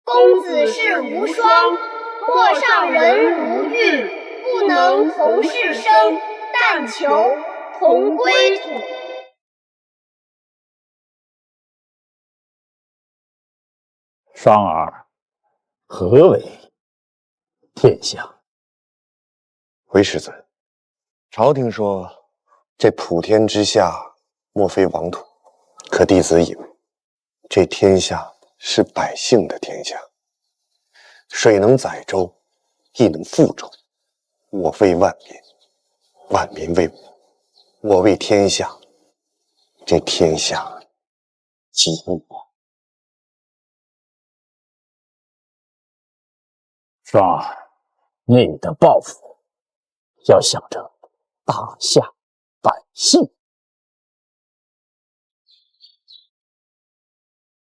公子是无双，陌上人无玉，不能同世生，但求同归途。双儿，何为天下？回世尊，朝廷说这普天之下莫非王土，可弟子以为这天下是百姓的天下。水能载舟，亦能覆舟。我为万民，万民为我，我为天下，这天下即我。双儿，你的抱负要想着大夏百姓。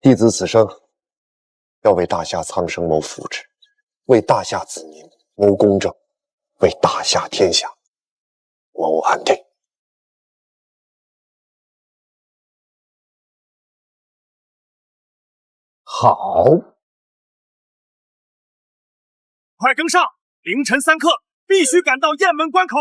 弟子此生要为大夏苍生谋福祉，为大夏子民谋公正，为大夏天下谋安定。好，快跟上！凌晨3刻，必须赶到雁门关口。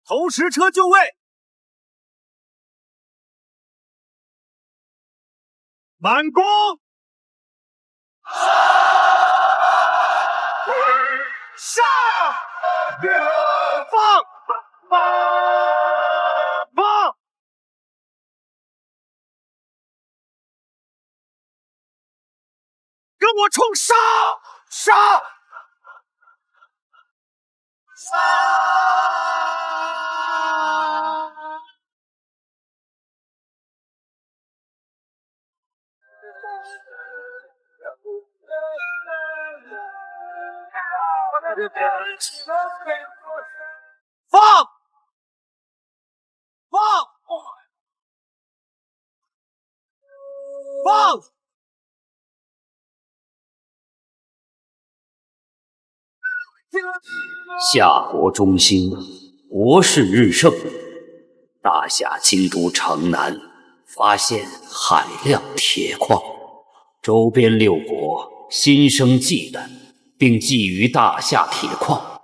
投石车就位，满弓，上，放，跟我冲杀！杀！放！夏国中兴，国势日盛。大夏京都城南发现海量铁矿，周边6国心生忌惮，并觊觎大夏铁矿，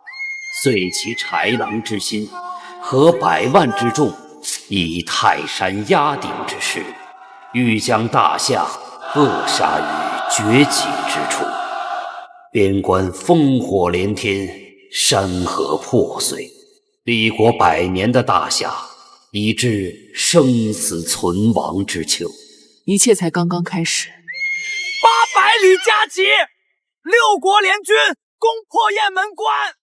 遂起豺狼之心，合100万之众，以泰山压顶之势，欲将大夏扼杀于绝迹之处。边关烽火连天，山河破碎，立国100年的大夏已至生死存亡之秋。一切才刚刚开始。800里加急，6国联军攻破雁门关。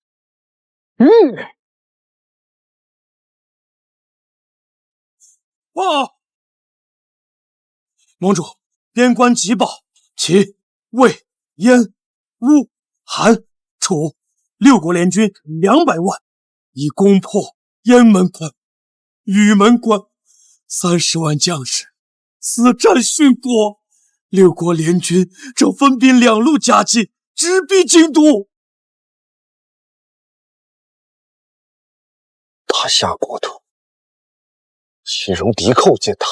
盟主，边关急报，齐、魏、燕、乌、韩、楚6国联军200万，已攻破雁门关、玉门关，30万将士死战殉国。6国联军正分兵2路夹击，直逼京都。大夏国土岂容敌寇践踏？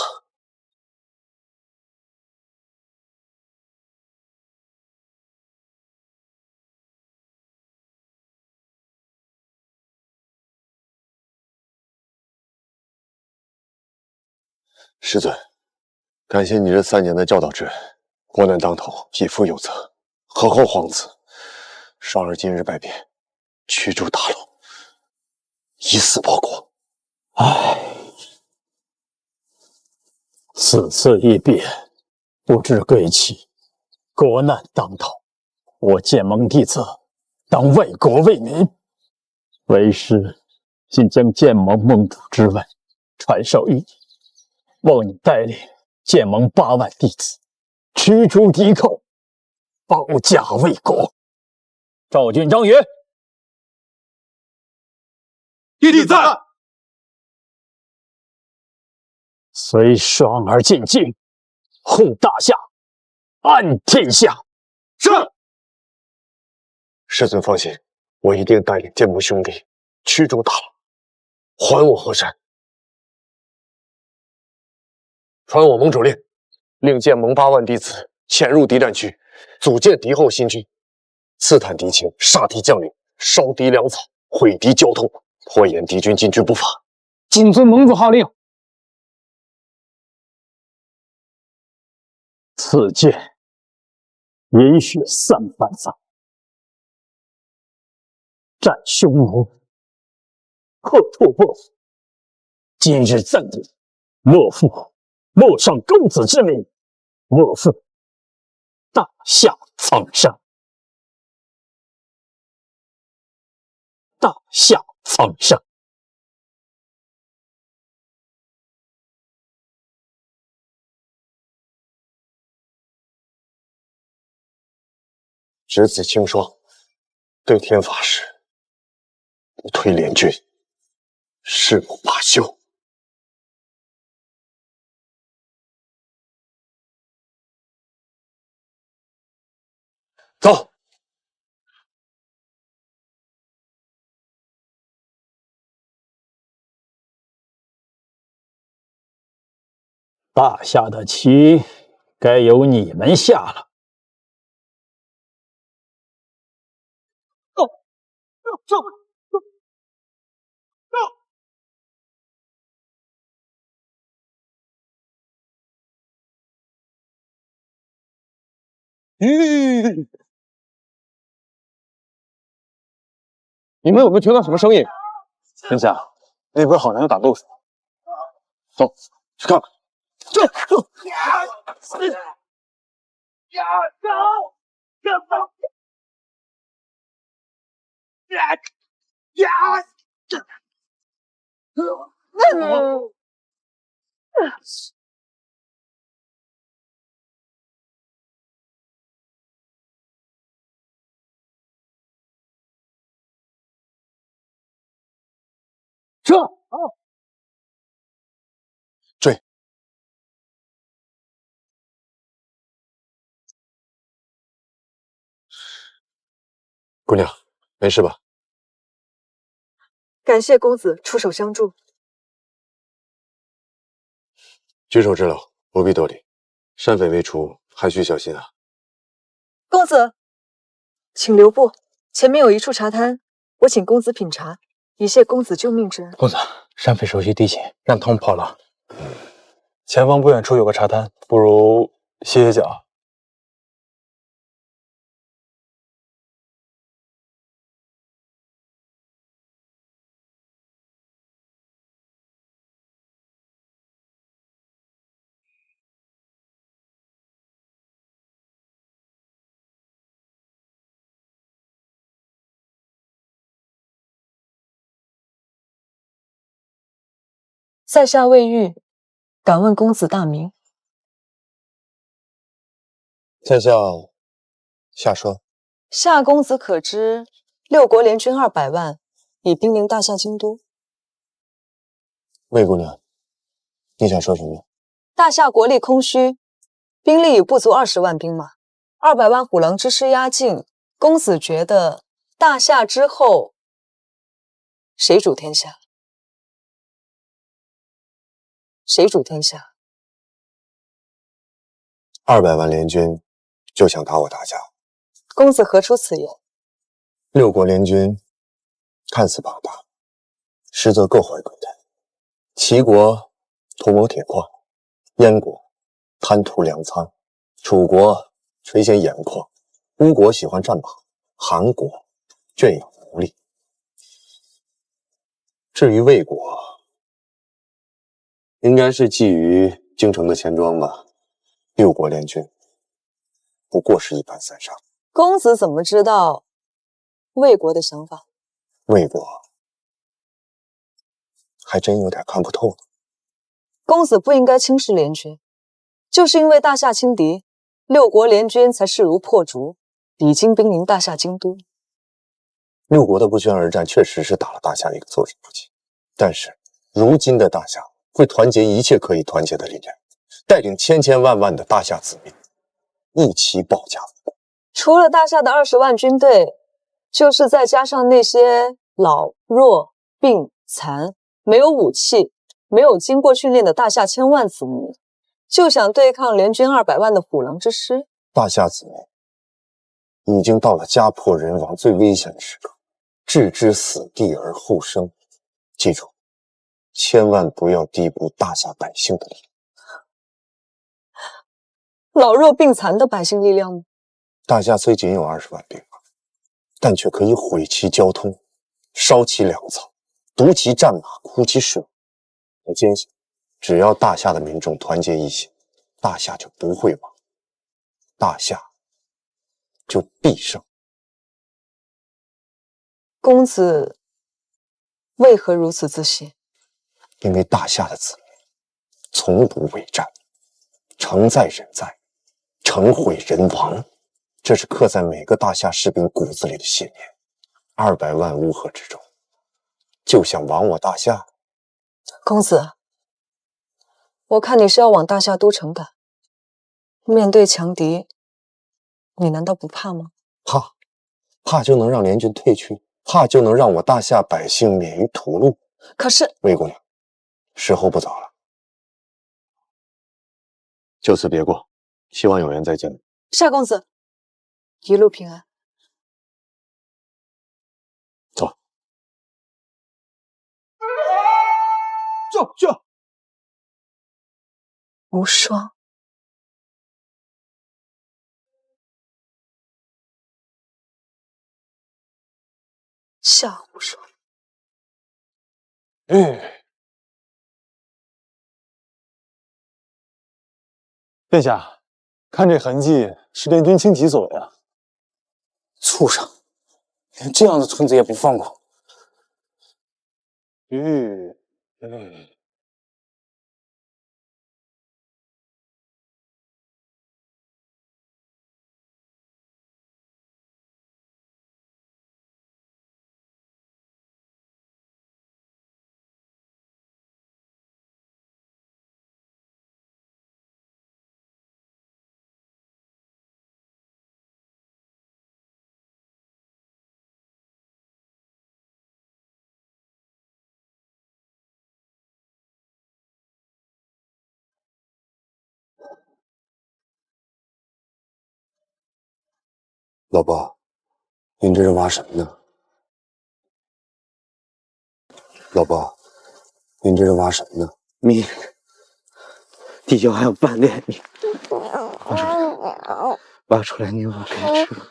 师尊，感谢你这3年的教导之恩，国难当头，匹夫有责，何后皇子？双儿今日拜别，驱逐大陆，以死报国。此次一别，不知归期，国难当头，我剑盟弟子当为国为民。为师今将剑盟盟主之位传授于你，望你带领剑盟8万弟子，驱逐敌寇，保家卫国。赵军张允，弟弟在。随双儿进京，护大夏，安天下。是。师尊放心，我一定带领剑盟兄弟驱逐大浪，还我河山。传我盟主令，令剑盟8万弟子潜入敌占区，组建敌后新军，刺探敌情，杀敌将领，烧敌粮草，毁敌交通，拖延敌军进军不发。谨遵盟主号令。此剑饮血3番丧，战匈奴，破兔莫服。今日赠你，莫伤公子之名，莫负大夏苍生。大夏苍生。执子清霜，对天发誓，不退联军，誓不罢休。走。大夏的棋该由你们下了。你们有没有听到什么声音？天下，那边好像有打斗声。走，去看看。撤！追！姑娘，没事吧？感谢公子出手相助。举手之劳，不必多礼。山匪未除，还需小心啊。公子，请留步，前面有一处茶摊，我请公子品茶，以谢公子救命之恩。公子，山匪手续地勤，让他们跑了。前方不远处有个茶摊，不如歇歇脚。在下未遇，敢问公子大名？在下夏霜。夏公子可知六国联军200万，已兵临大夏京都？魏姑娘，你想说什么？大夏国力空虚，兵力已不足20万兵马，200万虎狼之师压境。公子觉得大夏之后，谁主天下？谁主天下？200万联军就想打我大夏？公子何出此言？六国联军看似庞大，实则各怀鬼胎。齐国图谋铁矿，燕国贪图粮仓，楚国垂涎盐矿，吴国喜欢战马，韩国圈养奴隶。至于魏国，应该是觊觎京城的钱庄吧。六国联军不过是一盘散沙。公子怎么知道魏国的想法？魏国还真有点看不透呢。公子不应该轻视联军，就是因为大夏轻敌，六国联军才势如破竹，已经兵临大夏京都。六国的不宣而战确实是打了大夏一个措手不及，但是如今的大夏会团结一切可以团结的力量，带领千千万万的大夏子民，一起保家卫国。除了大夏的20万军队，就是再加上那些老弱病残、没有武器、没有经过训练的大夏千万子民，就想对抗联军200万的虎狼之师。大夏子民已经到了家破人亡最危险的时刻，置之死地而后生。记住，千万不要低估大夏百姓的力量。老弱病残的百姓力量吗？大夏虽仅有20万兵马，但却可以毁其交通，烧其粮草，毒其战马，枯其水。我坚信，只要大夏的民众团结一心，大夏就不会亡，大夏就必胜。公子为何如此自信？因为大夏的子民从不畏战，成在人在，成毁人亡，这是刻在每个大夏士兵骨子里的信念。200万乌合之众，就想亡我大夏？公子，我看你是要往大夏都城赶。面对强敌，你难道不怕吗？怕就能让联军退去，怕就能让我大夏百姓免于屠戮。可是，魏姑娘，时候不早了，就此别过，希望有缘再见。夏公子，一路平安。走。这无双，夏无双。殿下，看这痕迹是联军轻骑所为啊！畜生，连这样的村子也不放过！老伯，您这是挖什么呢？老伯，您这是挖什么呢？米，地窖还有半粒米，挖出来你我可以吃了。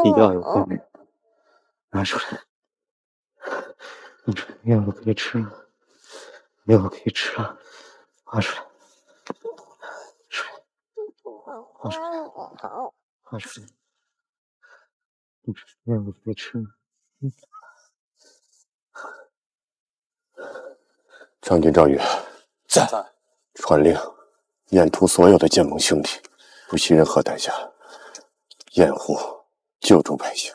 地窖有半粒，拿出来，你我可以吃了，你我可以吃了，挖出来，挖出来，挖出来，你我可以吃了。将军赵宇，在。传令，沿途所有的剑盟兄弟，不惜任何代价，掩护救助百姓。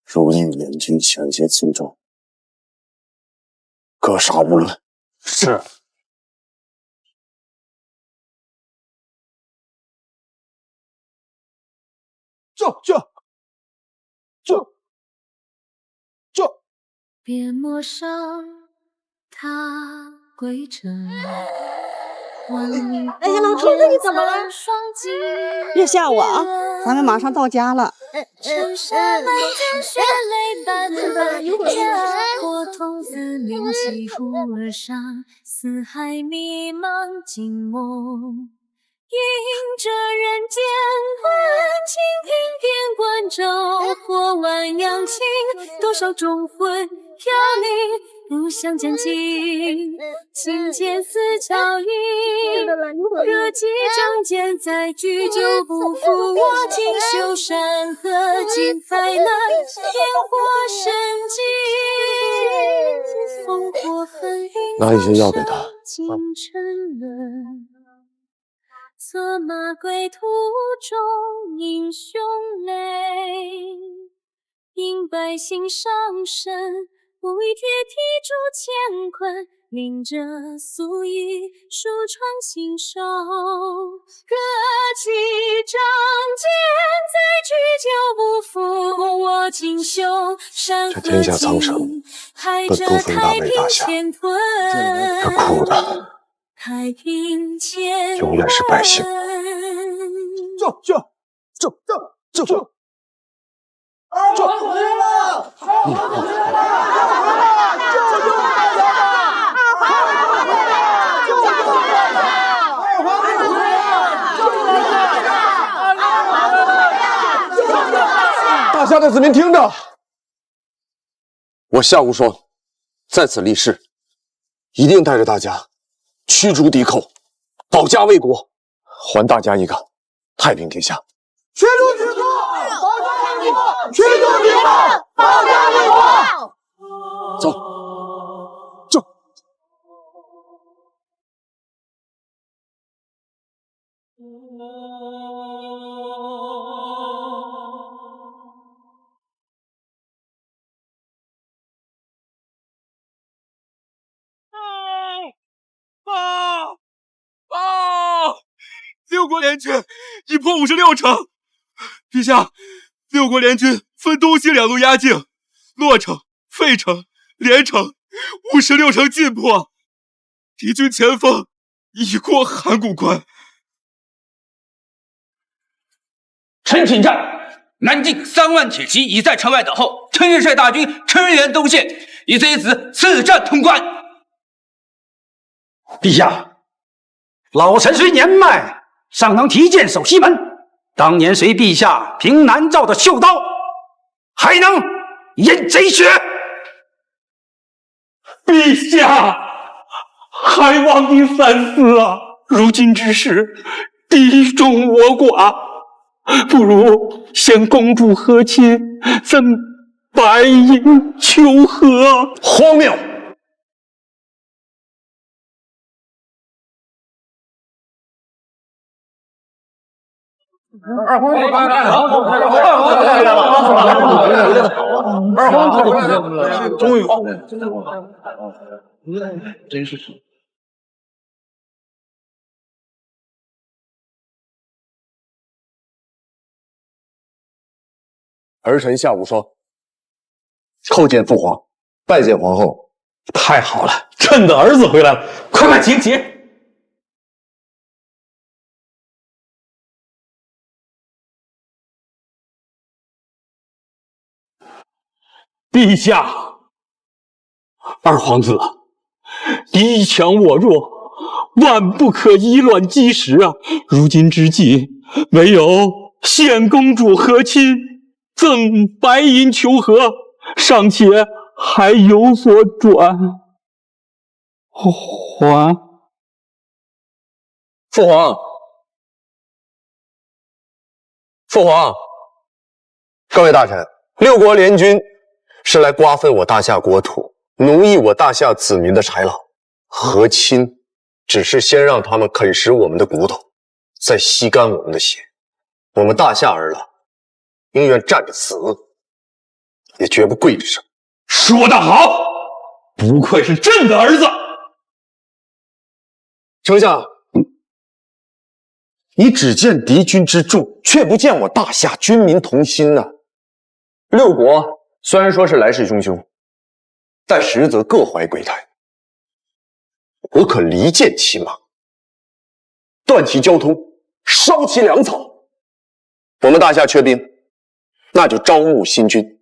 如遇联军抢劫秦州，格杀勿论。是。这。别陌上踏归程。哎呀，老天，你怎么了？别吓我啊！咱们马上到家了。城山满天雪泪斑斑，家国童子铭记呼而上，四海迷茫惊梦。迎着人间万顷，翩翩观舟，或万扬情，多少忠魂飘零。不想将尽，琴键似巧音。若即仗剑再举，就不负我锦绣山河，尽才能烟火生机。烽火纷纭，拿一些药给他。尽沉沦。策马归途中，英雄泪，因百姓伤神。不以铁蹄铸乾坤，领着素衣，梳妆新手，歌起仗剑，再举酒不负我锦绣。山河静，海着太平乾坤，这苦的太平乾坤，永远是百姓。就。二皇回来了！二皇回来了！救救大家吧！二皇回来了！救救大家！二皇回来了！救救大家！二皇回来了！救救大家！大夏的子民听着，我夏无双在此立誓，一定带着大家驱逐敌寇，保家卫国，还大家一个太平天下。驱逐敌寇，保家卫国！驱逐敌寇，保家卫国！走。六国联军已破56城，陛下，六国联军分东西2路压境，洛城、费城、连城56城尽破，敌军前锋已过函谷关。陈请战，南境3万铁骑已在城外等候，陈元帅大军驰援东线，以贼子四战通关。陛下，老臣虽年迈，尚能提剑守西门。当年随陛下平南诏的袖刀，还能饮贼血。陛下，还望您三思啊！如今之事，敌众我寡，不如先公主和亲，怎白银求和？荒谬！二皇回来了！二皇回来了！二皇回来了！二皇回来了！终于真是。儿臣夏无双叩见父皇，拜见皇后。太好了，朕的儿子回来了！快请起。陛下，二皇子，敌强我弱，万不可以卵击石啊！如今之计，唯有献公主和亲，赠白银求和，尚且还有所转。还父皇，父皇，各位大臣，六国联军是来瓜分我大夏国土，奴役我大夏子民的豺狼。和亲只是先让他们啃食我们的骨头，再吸干我们的血。我们大夏儿郎宁愿站着死，也绝不跪着生。说得好，不愧是朕的儿子。丞相，你只见敌军之众，却不见我大夏军民同心啊！六国虽然说是来势汹汹，但实则各怀鬼胎。我可离间其马，断其交通，烧其粮草。我们大夏缺兵，那就招募新军；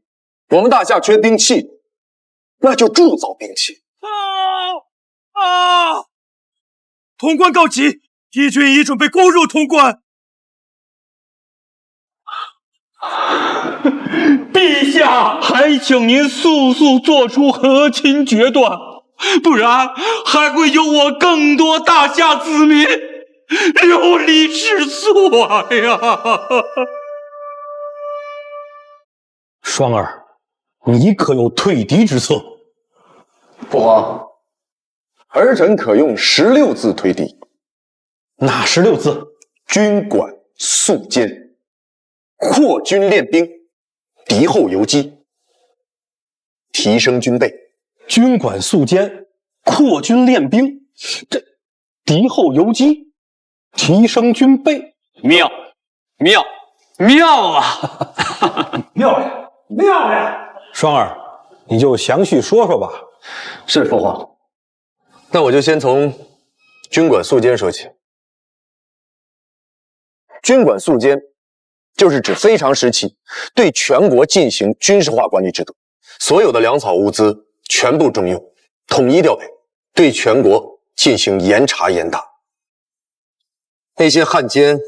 我们大夏缺兵器，那就铸造兵器。潼关告急，敌军已准备攻入潼关。陛下，还请您速速做出和亲决断，不然还会有我更多大夏子民流离失所呀！双儿，你可有退敌之策？父皇，儿臣可用16字推敌。哪16字？军管肃监，扩军练兵，敌后游击，提升军备。军管肃监，扩军练兵，这敌后游击，提升军备，妙啊！妙呀，妙呀！双儿，你就详细说说吧。是父皇。那我就先从军管肃监说起。军管肃监就是指非常时期对全国进行军事化管理制度，所有的粮草物资全部征用，统一调配，对全国进行严查严打。那些汉奸、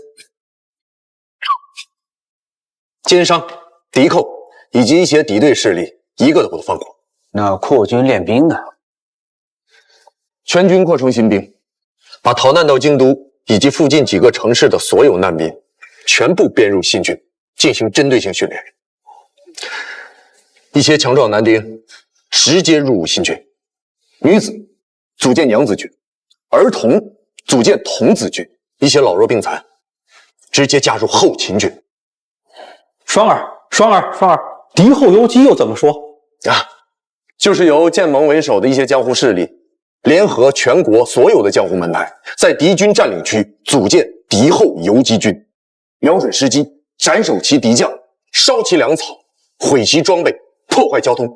奸商、敌寇以及一些敌对势力，一个都不能放过。那扩军练兵呢？全军扩充新兵，把逃难到京都以及附近几个城市的所有难民全部编入新军，进行针对性训练。一些强壮男丁直接入伍新军，女子组建娘子军，儿童组建童子军，一些老弱病残直接加入后勤军。双儿，敌后游击又怎么说啊？就是由建盟为首的一些江湖势力，联合全国所有的江湖门派，在敌军占领区组建敌后游击军，瞄准时机，斩首其敌将，烧其粮草，毁其装备，破坏交通，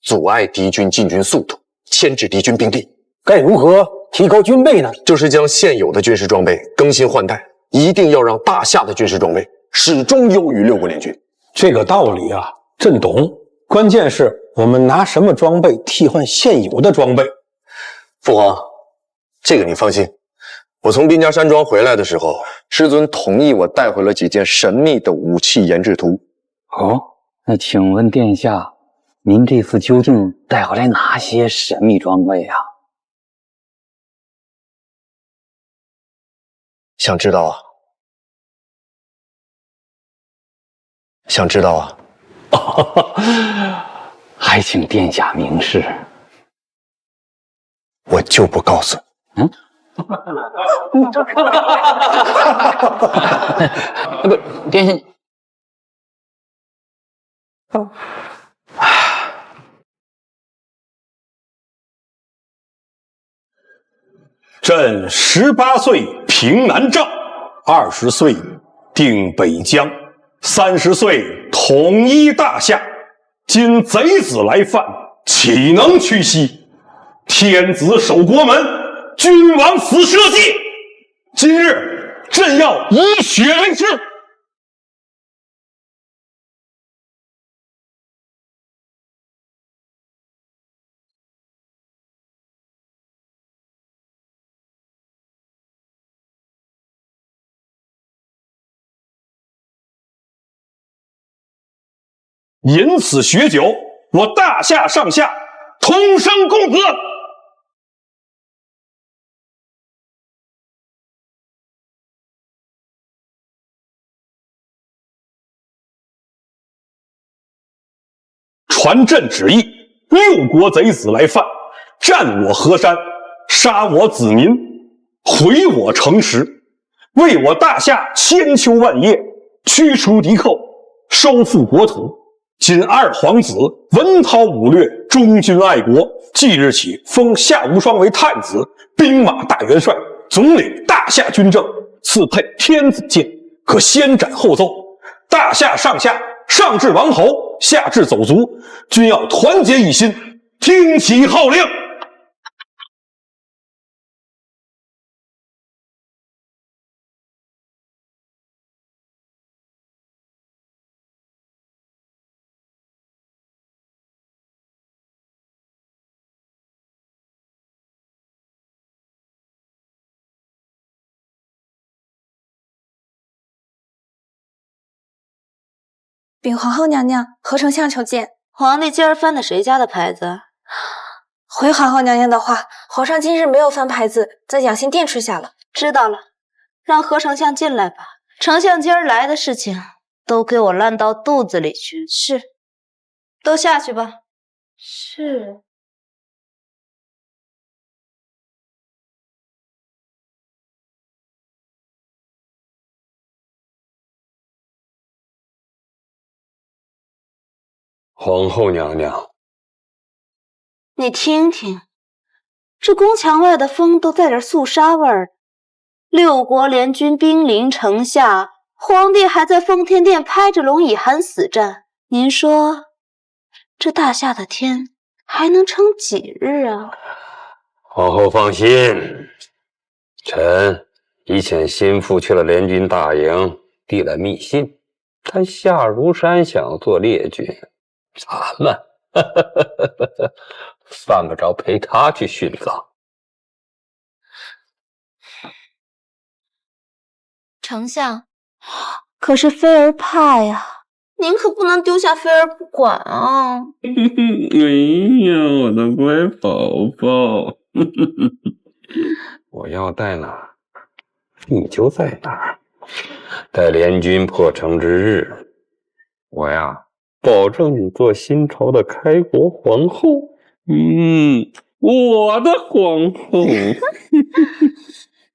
阻碍敌军进军速度，牵制敌军兵力。该如何提高军备呢？就是将现有的军事装备更新换代，一定要让大夏的军事装备始终优于6国联军。这个道理啊，朕懂。关键是我们拿什么装备替换现有的装备？父皇，这个你放心，我从兵家山庄回来的时候，师尊同意我带回了几件神秘的武器研制图。哦，那请问殿下，您这次究竟带回来哪些神秘装备啊？想知道啊？想知道啊？还请殿下明示。我就不告诉你。不，殿下。朕18岁平南诏，20岁定北疆，30岁统一大夏。今贼子来犯，岂能屈膝？天子守国门，君王死社稷。今日朕要以血为誓。饮此血酒，我大夏上下同生共子。传朕旨意，6国贼子来犯，占我河山，杀我子民，毁我城池，为我大夏千秋万业，驱除敌寇，收复国土。今2皇子文韬武略，忠君爱国，即日起封夏无双为太子，兵马大元帅，总领大夏军政，赐配天子剑，可先斩后奏。大夏上下，上至王侯，下至走卒，均要团结一心，听其号令。禀皇后娘娘，何丞相求见。皇帝今儿翻的谁家的牌子？回皇后娘娘的话，皇上今日没有翻牌子，在养心殿吃下了。知道了，让何丞相进来吧。丞相今儿来的事情，都给我烂到肚子里去。是，都下去吧。是。皇后娘娘，你听听，这宫墙外的风都带点肃杀味儿。6国联军兵临城下，皇帝还在奉天殿拍着龙以寒死战。您说，这大夏的天还能撑几日啊？皇后放心，臣已遣心腹去了联军大营，递了密信。但夏如山想做列军，咱们犯不着陪他去殉葬。丞相，可是妃儿怕呀，您可不能丢下妃儿不管啊！哎呀，我的乖宝宝，我要在哪儿，你就在哪儿。待联军破城之日，我呀，保证你做新朝的开国皇后。我的皇后。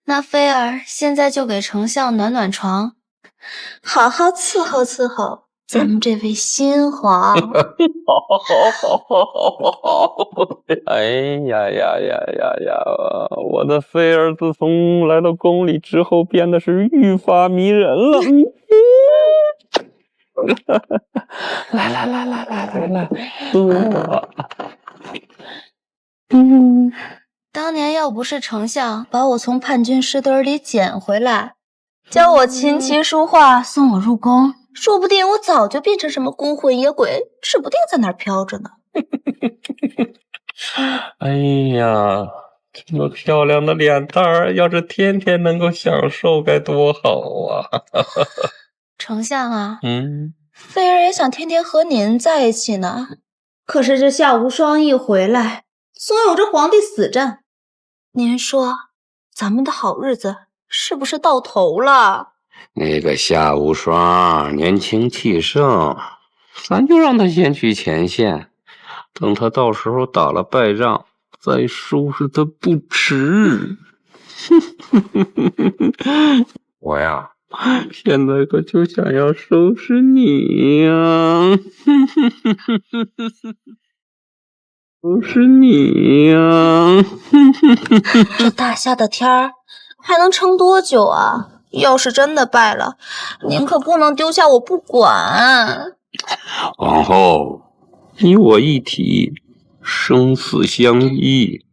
那妃儿现在就给丞相暖暖床，好好伺候伺候咱们这位新皇。好。哎呀呀呀呀呀！我的妃儿自从来到宫里之后，变得是愈发迷人了。来，当年要不是丞相把我从叛军尸堆里捡回来，教我琴棋书画，送我入宫，说不定我早就变成什么孤魂野鬼，指不定在哪儿飘着呢。哎呀，这么漂亮的脸蛋儿，要是天天能够享受，该多好啊！丞相啊，菲儿也想天天和您在一起呢。可是这夏无双一回来，总有这皇帝死战。您说，咱们的好日子是不是到头了？那个夏无双年轻气盛，咱就让他先去前线，等他到时候打了败仗，再收拾他不迟。我呀，现在可就想要收拾你呀！收拾你呀！这大夏的天儿还能撑多久啊？要是真的败了，您可不能丢下我不管。皇后，你我一体，生死相依。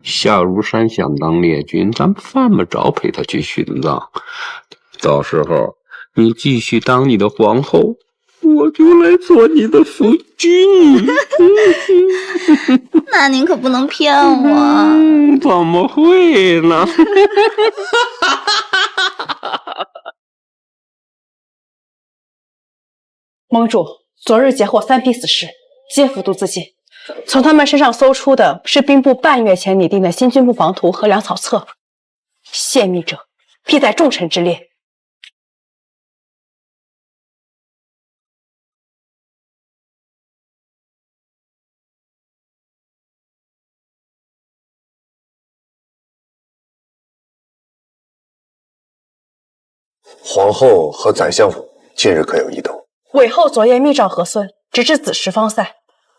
夏如山想当列军，咱犯不着陪他去殉葬。到时候你继续当你的皇后，我就来做你的夫君。那您可不能骗我。怎么会呢？盟主，昨日截获3批死士，皆服毒自尽。从他们身上搜出的是兵部半月前拟定的新军部防图和粮草册，泄密者必在重臣之列。皇后和宰相府近日可有异动？韦后昨夜密诏和孙，直至子时方散。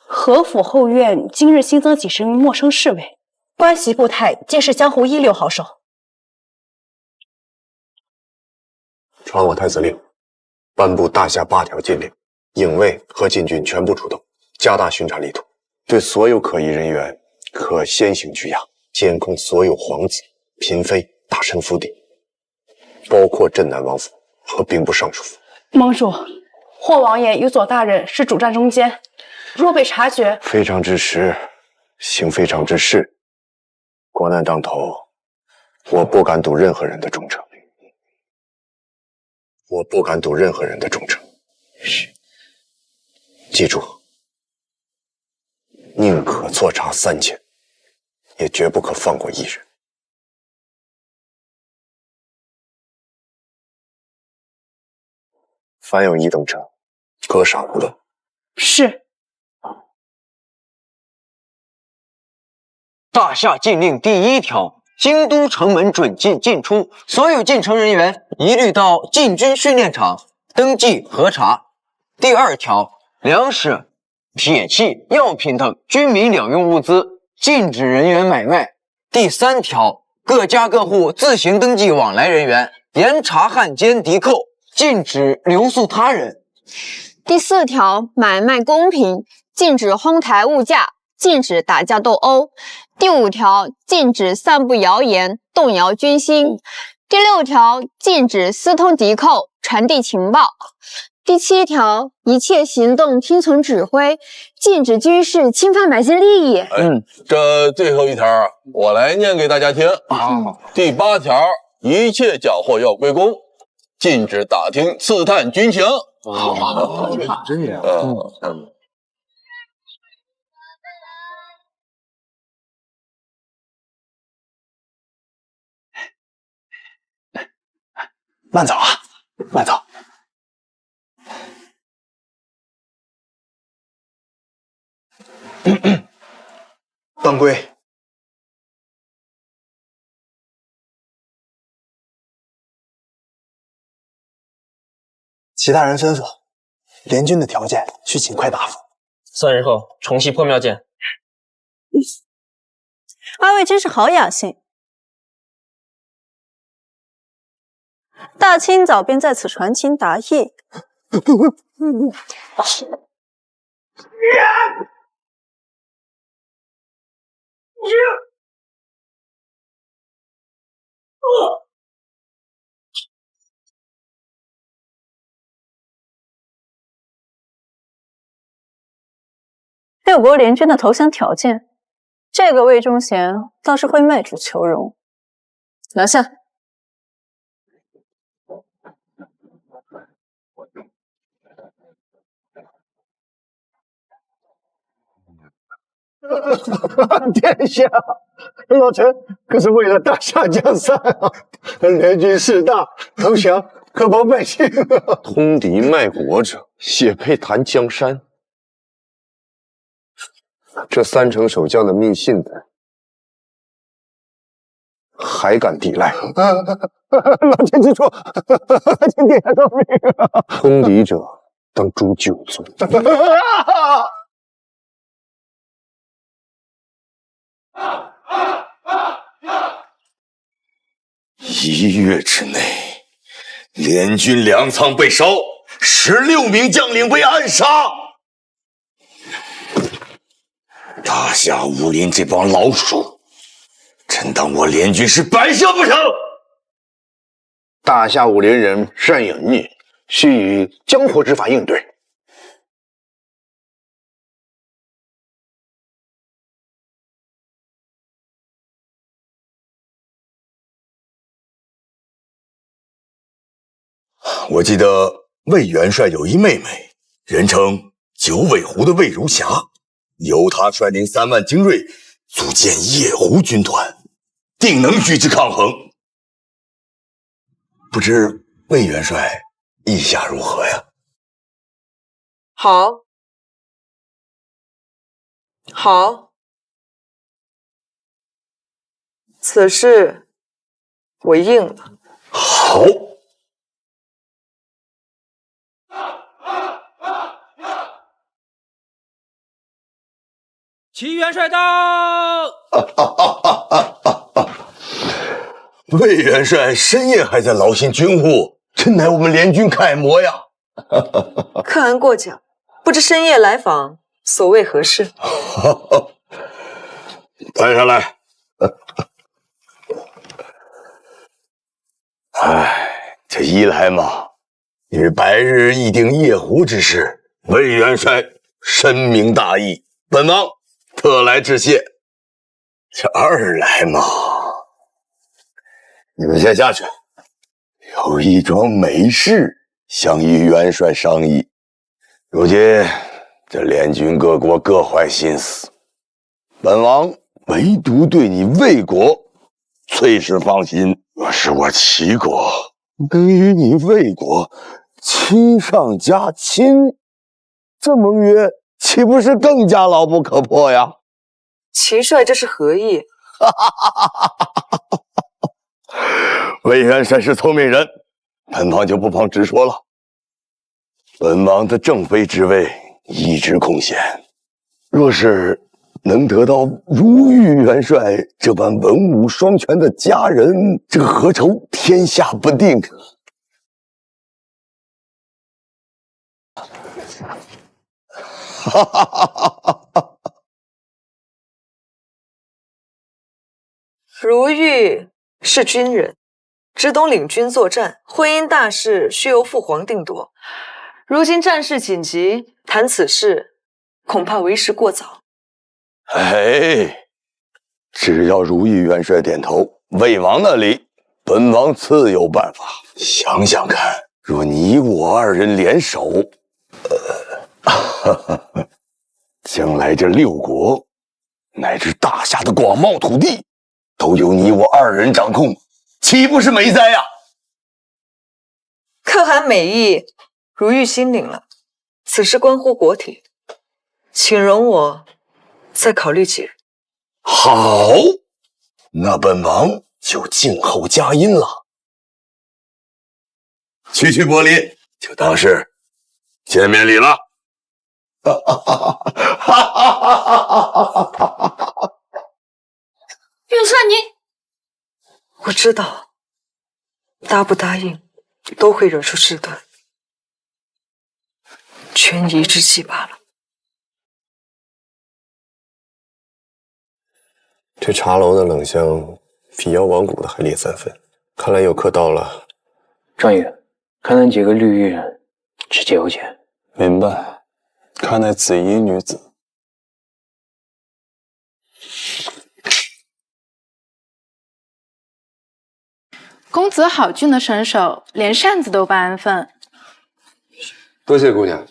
何府后院今日新增几10名陌生侍卫，关袭部太皆是江湖一流好手。传我太子令，颁布大夏8条禁令，影卫和禁军全部出动，加大巡查力度，对所有可疑人员可先行拘押，监控所有皇子、嫔妃、大臣府邸，包括镇南王府和兵部尚书府。盟主，霍王爷与左大人是主战中间，若被察觉，非常之时，行非常之事。国难当头，我不敢赌任何人的忠诚。我不敢赌任何人的忠诚。是，记住，宁可错查3000，也绝不可放过一人。凡有异动者，格杀勿论。是。大夏禁令第1条，京都城门准进进出，所有进城人员一律到禁军训练场登记核查。第2条，粮食、铁器、药品等军民两用物资禁止人员买卖，第3条，各家各户自行登记往来人员，严查汉奸敌寇，禁止留宿他人。第4条，买卖公平，禁止哄抬物价，禁止打架斗殴。第5条，禁止散布谣言，动摇军心。第6条，禁止私通敌寇，传递情报。第7条，一切行动听从指挥，禁止军事侵犯百姓利益。这最后一条我来念给大家听。第8条，一切缴获要归公，禁止打听刺探军情。真的。慢走啊，慢走。当归，其他人吩咐，联军的条件需尽快答复。3日后重西破庙见。二位真是好雅兴。大清早便在此传情达意。6国联军的投降条件，这个魏忠贤倒是会卖主求荣。拿下。殿下，老臣可是为了大夏江山啊！联军势大，投降可保百姓啊！通敌卖国者，也配谈江山？这3城守将的密信的，还敢抵赖？老臣知错，请殿下饶命！通敌者，当诛9族。1月之内，联军粮仓被烧，16名将领被暗杀。大夏武林这帮老鼠，真当我联军是摆设不成？大夏武林人善隐匿，需以江湖之法应对。我记得魏元帅有一妹妹，人称9尾狐的魏如霞，由他率领3万精锐，组建夜狐军团，定能与之抗衡。不知魏元帅意下如何呀？好，好，此事我应了。好。齐元帅到！魏元帅深夜还在劳心军务，真乃我们联军楷模呀！客人过奖，不知深夜来访，所谓何事？带上来。这一来嘛，与白日议定夜狐之事，魏元帅深明大义，本王特来致谢。这二来嘛，你们先下去，有一桩美事想与元帅商议。如今这联军各国各怀心思，本王唯独对你魏国最是放心。若是我齐国能与你魏国亲上加亲，这盟约岂不是更加牢不可破呀？齐帅这是何意？魏元帅是聪明人，本王就不妨直说了。本王的正妃之位一直空闲，若是能得到如玉元帅这般文武双全的佳人，这何愁天下不定？哈哈哈哈哈！如玉是军人，只懂领军作战，婚姻大事需由父皇定夺。如今战事紧急，谈此事恐怕为时过早。哎，只要如意元帅点头，魏王那里，本王自有办法。想想看，若你我二人联手，将来这6国乃至大夏的广袤土地，都由你我二人掌控，岂不是美哉呀？可汗美意，如玉心领了。此事关乎国体，请容我再考虑几日。好，那本王就静候佳音了。区伯离，就当是见面礼了。元帅您，我知道，答不答应都会惹出事端，权宜之计罢了。这茶楼的冷香比妖王谷的还烈3分，看来有客到了。状元，看那几个绿衣人，直接有钱。明白。看那紫衣女子，公子好俊的身手，连扇子都不安分。多谢姑娘。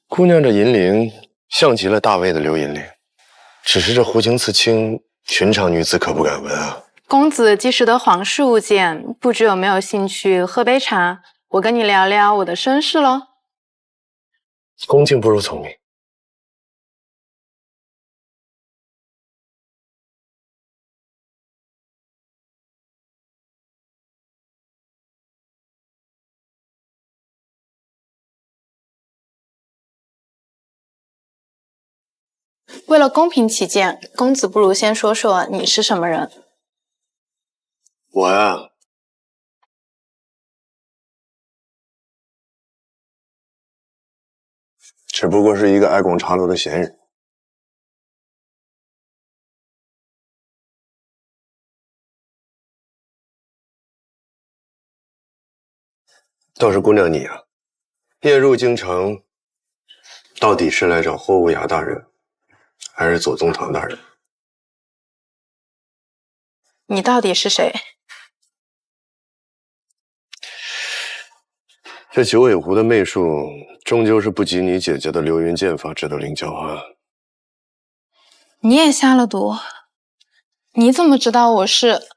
姑娘这银铃像极了大魏的刘银铃，只是这弧形刺青，寻常女子可不敢闻啊。公子既识得皇室物件，不知有没有兴趣喝杯茶？我跟你聊聊我的身世喽。恭敬不如从命。为了公平起见，公子不如先说说你是什么人。我呀，只不过是一个爱逛茶楼的闲人。倒是姑娘你啊，夜入京城，到底是来找霍无涯大人，还是左宗棠大人？你到底是谁？这九尾狐的媚术，终究是不及你姐姐的流云剑法值得灵交啊！你也下了毒？你怎么知道我是？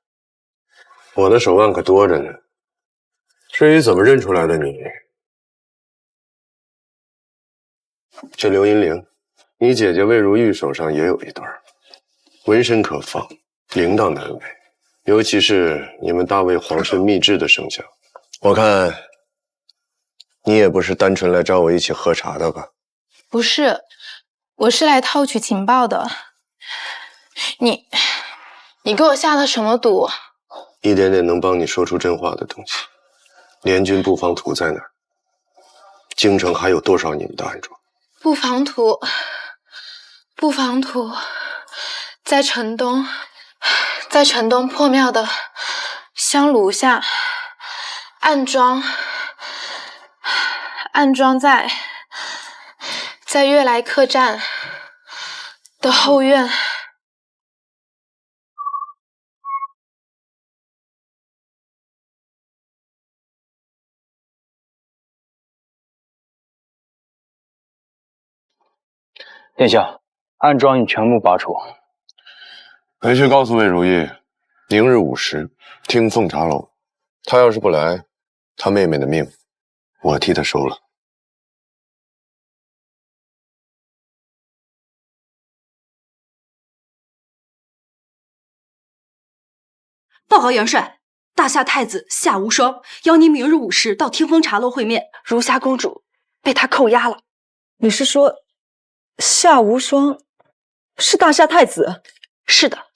我的手腕可多着呢。至于怎么认出来的你，这流银铃，你姐姐魏如玉手上也有一对，纹身可放，铃铛难为，尤其是你们大魏皇室秘制的生肖，我看你也不是单纯来找我一起喝茶的吧？不是，我是来套取情报的。你给我下的什么毒？一点点能帮你说出真话的东西。联军布防图在哪儿？京城还有多少你们的暗桩？布防图在城东，破庙的香炉下。暗桩在悦来客栈的后院。殿下，暗桩已全部拔除。回去告诉魏如意，明日午时听凤茶楼。他要是不来，他妹妹的命我替他收了。报告元帅，大夏太子夏无双邀您明日午时到听风茶楼会面。如霞公主被他扣押了。你是说夏无双是大夏太子？是的。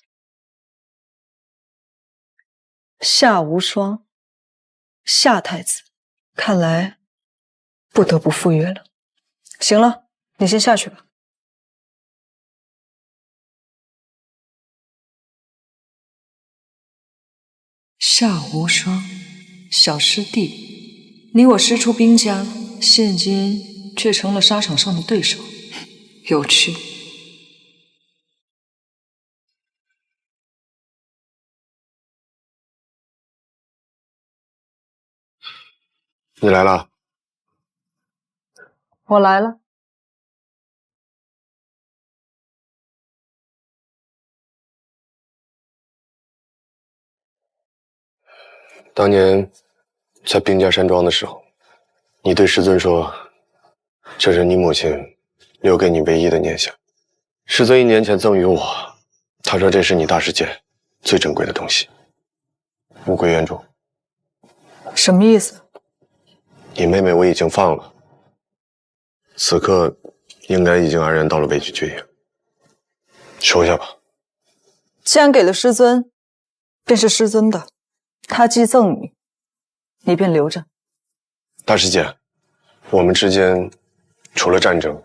夏无双，夏太子，看来不得不赴约了。行了，你先下去吧。夏无双，小师弟，你我师出兵家，现今却成了沙场上的对手，有趣。你来了。我来了。当年在兵家山庄的时候，你对师尊说，这是你母亲留给你唯一的念想。师尊1年前赠予我，他说这是你大师界最珍贵的东西，物归原主。什么意思？你妹妹我已经放了，此刻应该已经安然到了委曲绝迎，收下吧。既然给了师尊，便是师尊的，他既赠你，你便留着。大师姐，我们之间除了战争，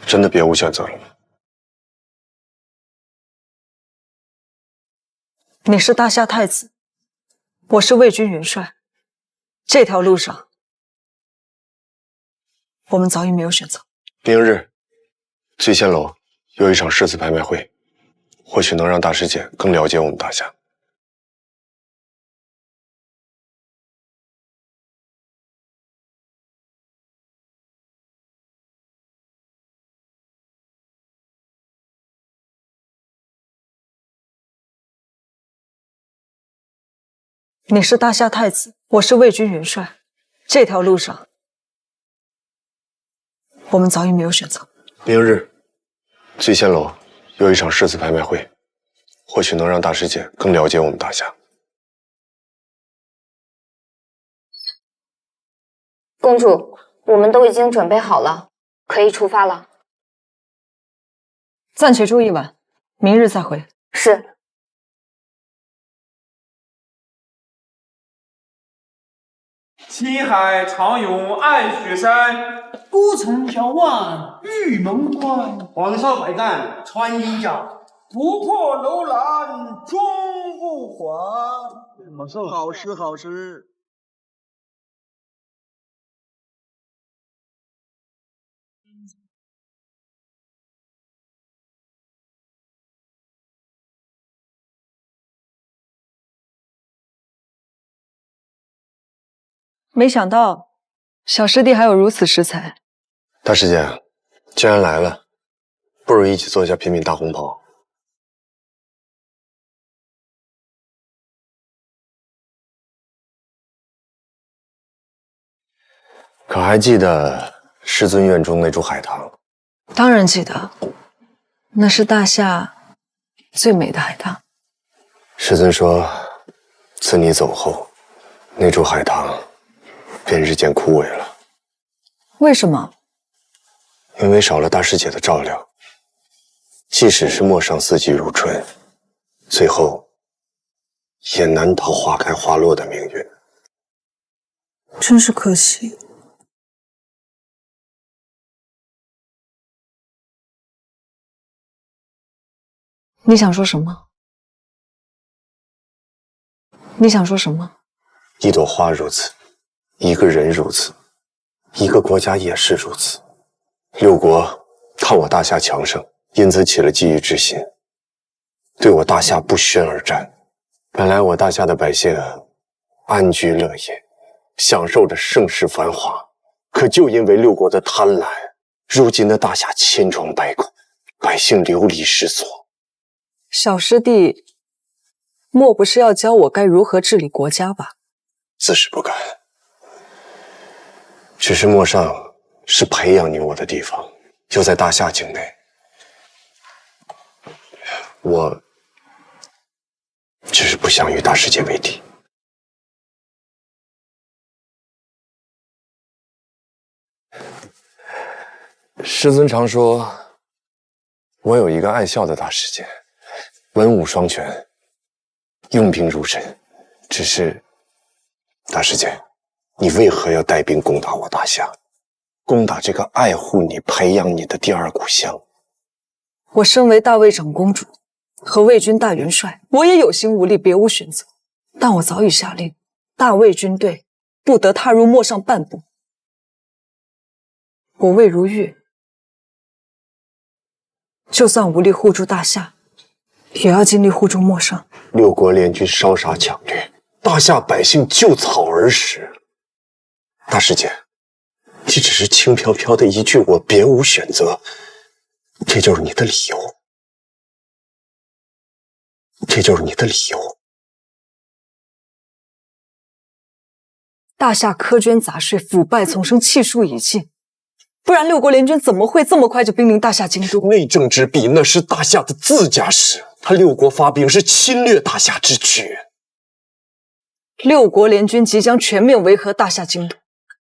真的别无选择了吗？你是大夏太子，我是魏军元帅，这条路上，我们早已没有选择。明日，醉仙楼有一场诗词拍卖会，或许能让大师姐更了解我们大夏。你是大夏太子，我是魏军元帅，这条路上，我们早已没有选择。明日，醉仙楼有一场诗词拍卖会，或许能让大师姐更了解我们大夏。公主，我们都已经准备好了，可以出发了。暂且住一晚，明日再回。是。青海长涌暗雪山，孤城遥望玉门关。黄沙百战穿衣甲，不破楼兰终不还。好诗好诗。没想到小师弟还有如此识才。大师姐，既然来了，不如一起做一下平民大红袍。可还记得师尊院中那株海棠？当然记得，那是大夏最美的海棠。师尊说，自你走后，那株海棠便日渐枯萎了。为什么？因为少了大师姐的照料，即使是陌上四季如春，最后也难逃花开花落的命运。真是可惜。你想说什么？你想说什么？一朵花如此，一个人如此，一个国家也是如此。六国看我大夏强盛，因此起了觊觎之心，对我大夏不宣而战。本来我大夏的百姓安居乐业，享受着盛世繁华，可就因为六国的贪婪，如今的大夏千疮百孔，百姓流离失所。小师弟，莫不是要教我该如何治理国家吧？自是不敢，只是陌上是培养你我的地方，就在大夏境内，我只是不想与大师姐为敌。师尊常说，我有一个爱笑的大师姐，文武双全，用兵如神。只是，大师姐，你为何要带兵攻打我大夏？攻打这个爱护你、培养你的第二故乡？我身为大魏长公主和魏军大元帅，我也有心无力，别无选择。但我早已下令，大魏军队不得踏入陌上半步。我魏如玉，就算无力护住大夏，也要尽力护住陌上。六国联军烧杀抢掠，大夏百姓就草而食。大师姐，你只是轻飘飘的一句“我别无选择”，这就是你的理由？这就是你的理由？大夏苛捐杂税，腐败丛生，气数已尽，不然六国联军怎么会这么快就兵临大夏京都？内政之弊，那是大夏的自家事。他六国发兵是侵略大夏之举。六国联军即将全面围合大夏京都，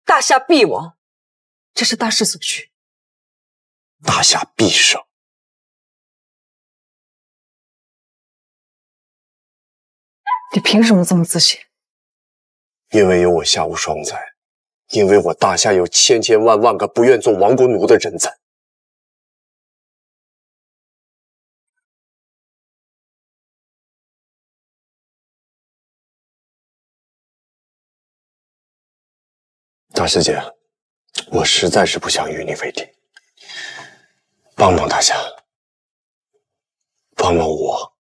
大夏必亡，这是大势所趋。大夏必胜。你凭什么这么自信？因为有我夏无双在，因为我大夏有千千万万个不愿做亡国奴的人在。大师姐，我实在是不想与你为敌，帮帮大夏，帮帮我。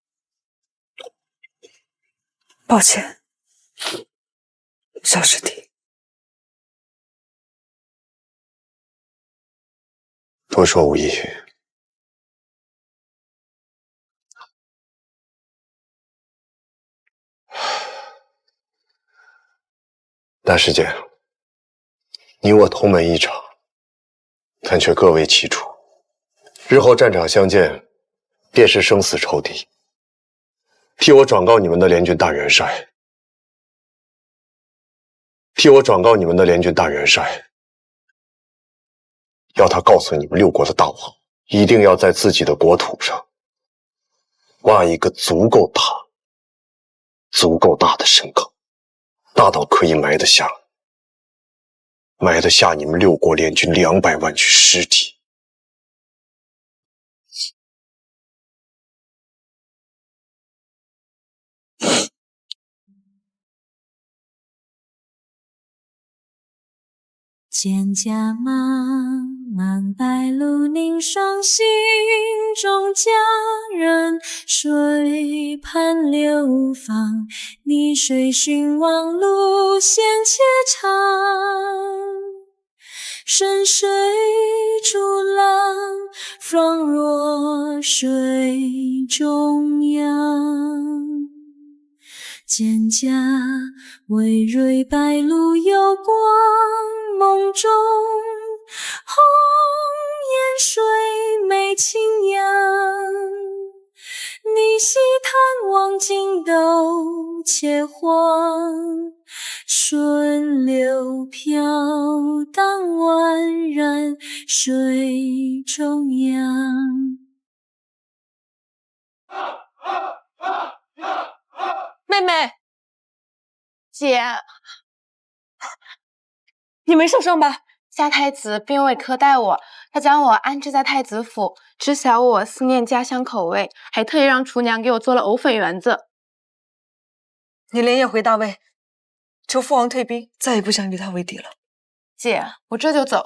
抱歉，小师弟。多说无益。大师姐，你我同门一场，但却各为其主。日后战场相见，便是生死仇敌。替我转告你们的联军大元帅，要他告诉你们六国的大王，一定要在自己的国土上挖一个足够大的深坑，大到可以埋得下你们六国联军200万具尸体。蒹葭漫漫，白露凝霜，心中佳人。水畔流芳，逆水寻王路险且长。深水逐浪，方若水中央。蒹葭葳蕤，白露有光，梦中红颜水美清扬。逆溪探望荆斗且黄，顺流飘荡宛然水中央。妹妹，姐，你没受伤吧？夏太子并未苛待我，他将我安置在太子府，知晓我思念家乡口味，还特意让厨娘给我做了藕粉圆子。你连夜回大魏，求父王退兵，再也不想与他为敌了。姐，我这就走。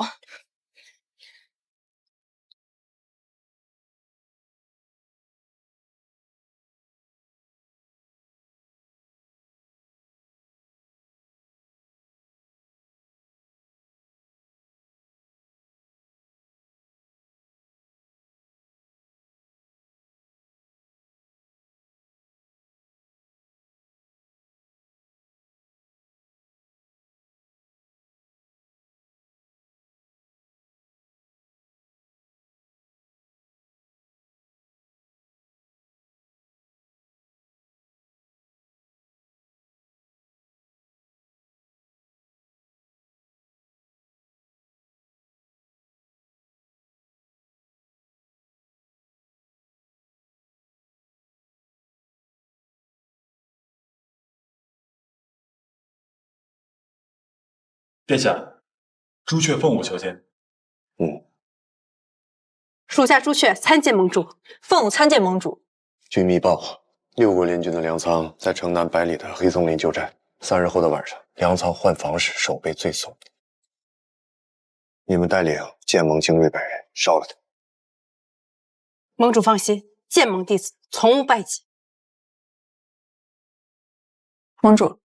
殿下，朱雀凤舞求见。属下朱雀参见盟主。凤舞参见盟主。据密报，6国联军的粮仓在城南100里的黑松林旧寨。3日后的晚上，粮仓换防时守备最松。你们带领剑盟精锐100人烧了他。盟主放心，剑盟弟子从无败绩。盟主，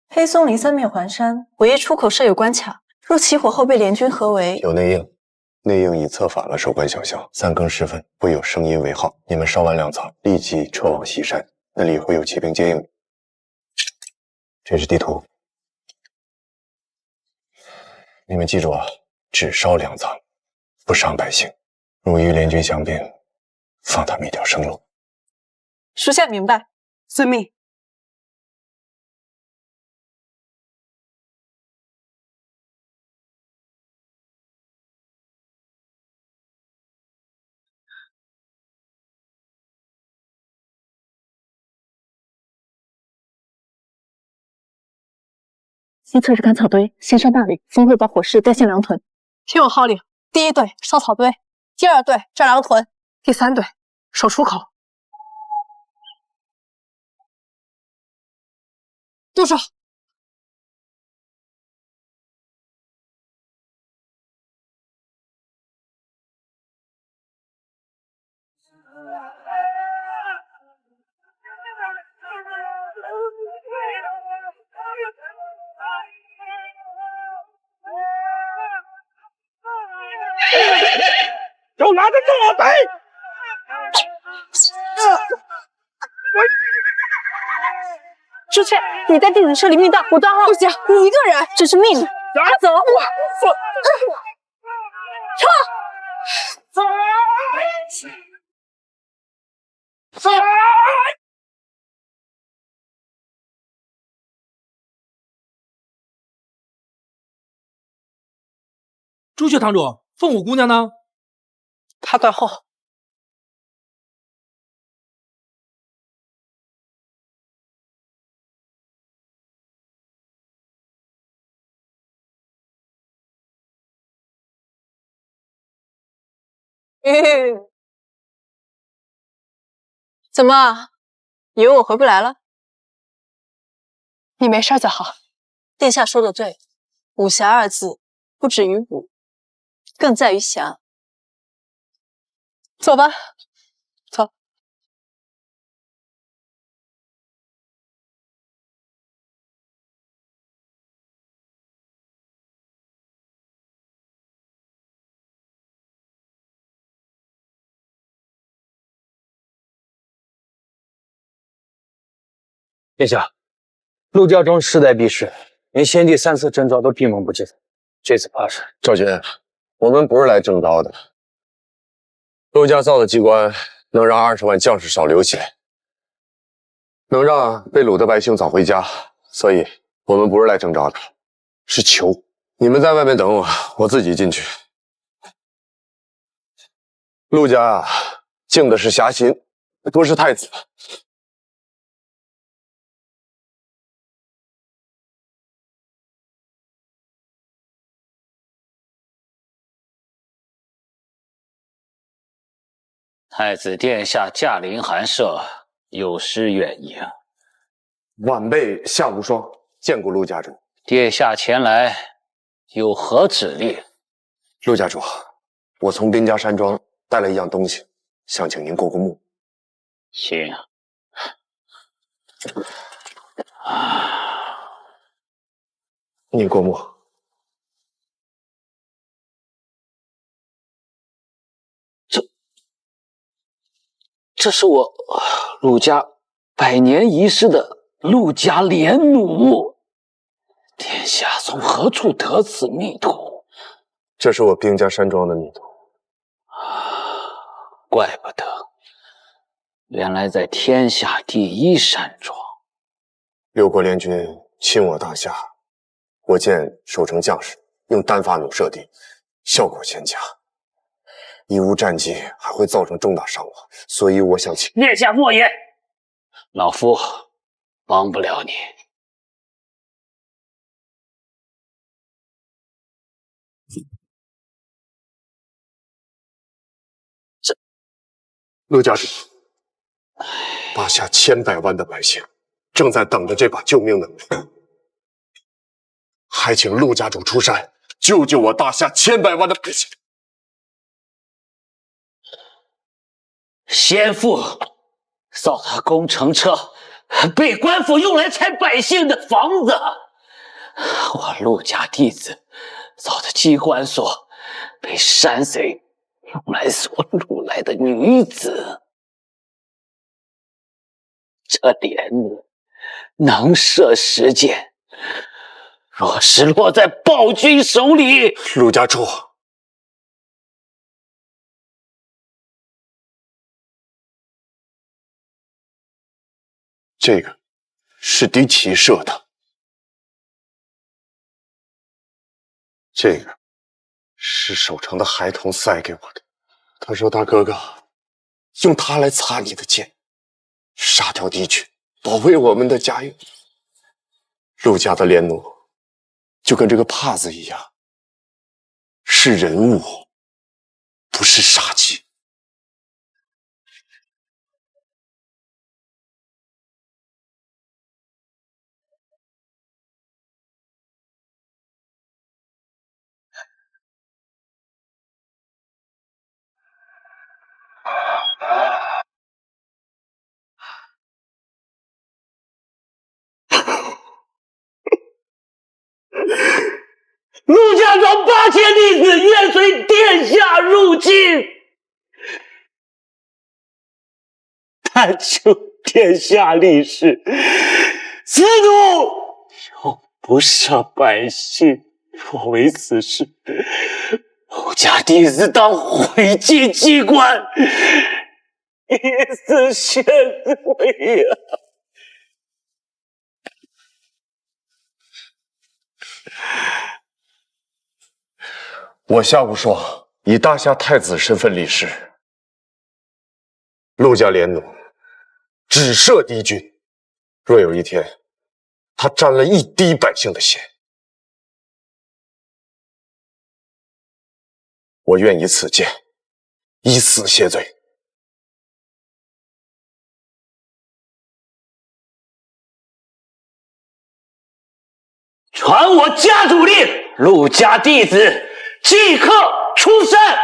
黑松林3面环山，唯一出口设有关卡，若起火后被联军合围，有内应。内应已策反了守关小校。3更时分会有声音为号，你们烧完粮仓，立即撤往西山，那里会有骑兵接应你。这是地图，你们记住啊，只烧粮仓，不伤百姓。若与联军相并，放他们一条生路。属下明白。遵命。西侧是干草堆，先上大岭，峰会把火势带向粮屯。听我号令，第1队烧草堆，第2队炸粮屯，第3队守出口。住手！给我拿着这来！朱雀，你在弟子社里命大，我断后。不行，你一个人，这是命令。拿走！撤！朱雀堂主，凤舞姑娘呢？她断后。怎么，以为我回不来了？你没事就好。殿下说的对，武侠2字不止于武，更在于侠。走吧，走。殿下，陆家庄势在必失，连先帝3次征召都闭门不见，这次怕是……赵军，我们不是来征召的。陆家造的机关能让20万将士少流血，能让被掳的百姓早回家，所以我们不是来征召的，是求你们在外面等我，我自己进去。陆家啊，敬的是侠心，不是太子。太子殿下驾临寒舍，有失远迎。晚辈夏无双见过陆家主。殿下前来有何指令？陆家主，我从兵家山庄带了一样东西，想请您过过目。行。您过目。这是我陆家100年一世的陆家连弩。殿下从何处得此密图？这是我兵家山庄的密图。怪不得，原来在天下第1山庄。6国联军侵我大夏，我见守城将士用单发弩射敌，效果欠佳。贻误战机还会造成重大伤亡，所以我想请殿下莫言，老夫帮不了你。陆家主，大夏千百万的百姓正在等着这把救命能力，还请陆家主出山救救我大夏千百万的百姓。先父造的工程车被官府用来拆百姓的房子，我陆家弟子造的机关所被山贼用来锁掳来的女子。这连弩能射10箭，若是落在暴君手里，陆家主，这个是敌骑射的，这个是守城的孩童塞给我的。他说大哥哥用它来擦你的剑，杀掉敌军，保卫我们的家园。陆家的连弩就跟这个帕子一样，是人物，不是杀机。陆家庄8000弟子愿随殿下入境，但求殿下立誓，此怒永不赦百姓。若为此事，陆家弟子当毁尽机关，以死谢罪呀！我夏无双以大夏太子身份立誓，陆家连弩只射敌军。若有一天他沾了一滴百姓的血，我愿以此剑以死谢罪。传我家主令，陆家弟子即刻出山。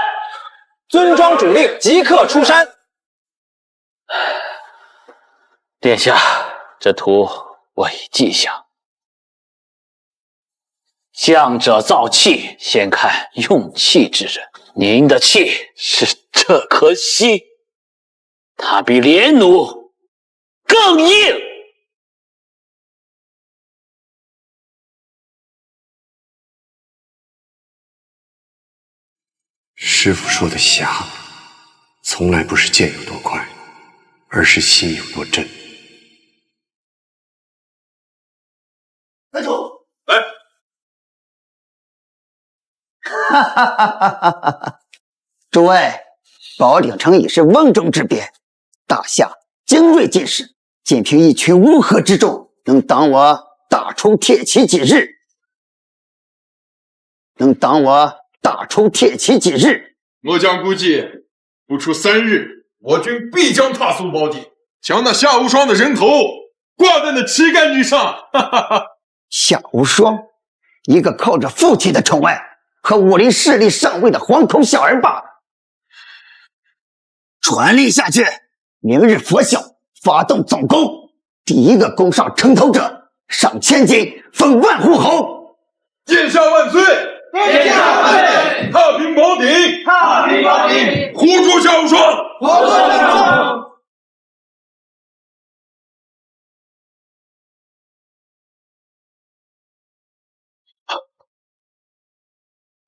尊庄主令，即刻出山。殿下，这图我已记下。将者造气，先看用气之人。您的气是这颗心，它比连弩更硬。师傅说的侠，从来不是剑有多快，而是心有多真。来主，来。哈哈哈哈哈哈！诸位，宝鼎城已是瓮中之鳖，大夏精锐进士，仅凭一群乌合之众，能挡我打出铁骑几日？能挡我打出铁骑几日？末将估计，不出3日，我军必将踏速宝鼎，将那夏无双的人头挂在那旗杆之上。哈哈哈！夏无双，一个靠着父亲的宠爱和武林势力上位的黄头小儿罢了。传令下去，明日拂晓发动总攻，第一个攻上城头者赏1000金，封万户侯。殿下万岁！殿下万岁！踏平宝鼎！踏平宝鼎！护住夏无双！护住夏无双！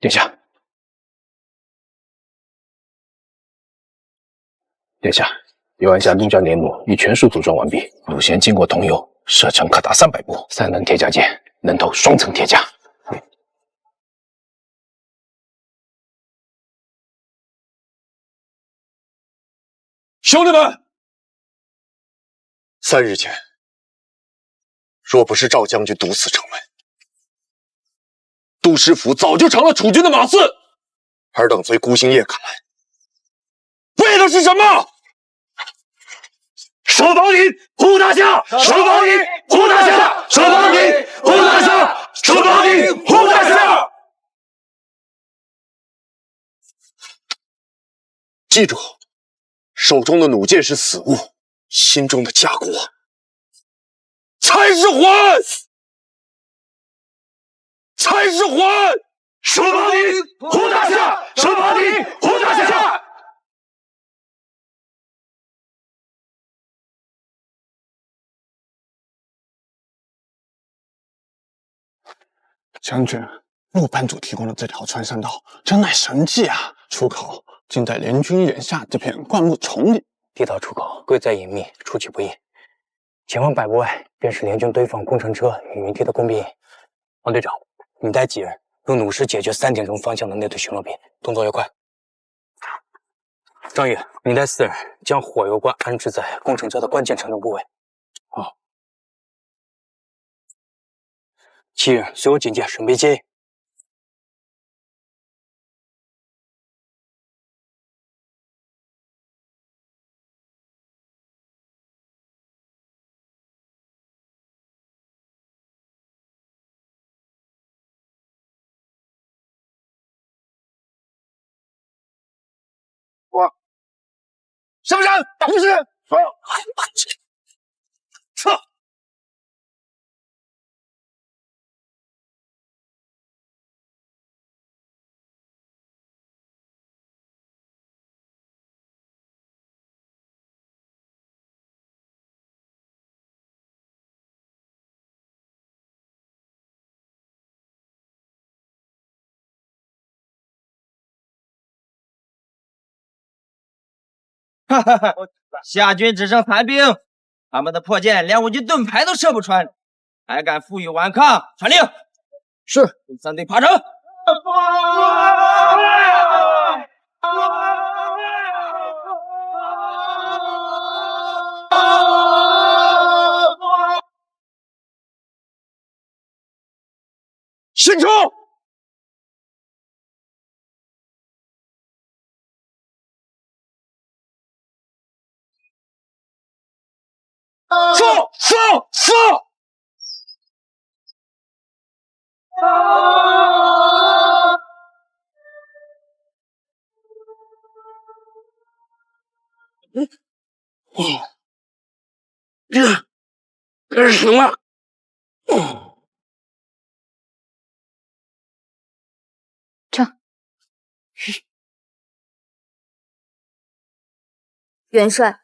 殿下，殿下，有按下陆家连弩已全数组装完毕，弩弦经过桐油，射程可达300步，3棱铁甲剑能投双层铁甲。兄弟们，3日前，若不是赵将军毒死城门，都师府早就成了楚军的马刺。尔等随孤星夜赶来，为的是什么？守保你胡大侠，守保你胡大侠，守保你胡大侠，守保你胡大侠。记住，手中的弩箭是死物，心中的家国才是魂，才是魂。守保你胡大侠，守保你胡大侠。将军，陆班主提供的这条穿山道真乃神迹啊！出口竟在联军眼下这片灌木丛里。地道出口贵在隐秘，出其不意。前方100步外便是联军堆放工程车与云梯的工兵营。王队长，你带几人用弩师解决3点钟方向的那队巡逻兵，动作要快。张宇，你带4人将火油罐安置在工程车的关键承重部位。好。7人随我警戒，准备接应。上不上？打不是。撤。哈哈哈！夏军只剩残兵，他们的破箭连我军盾牌都射不穿，还敢负隅顽抗？传令，是用3队爬城。先冲！放！这是什么？元帅，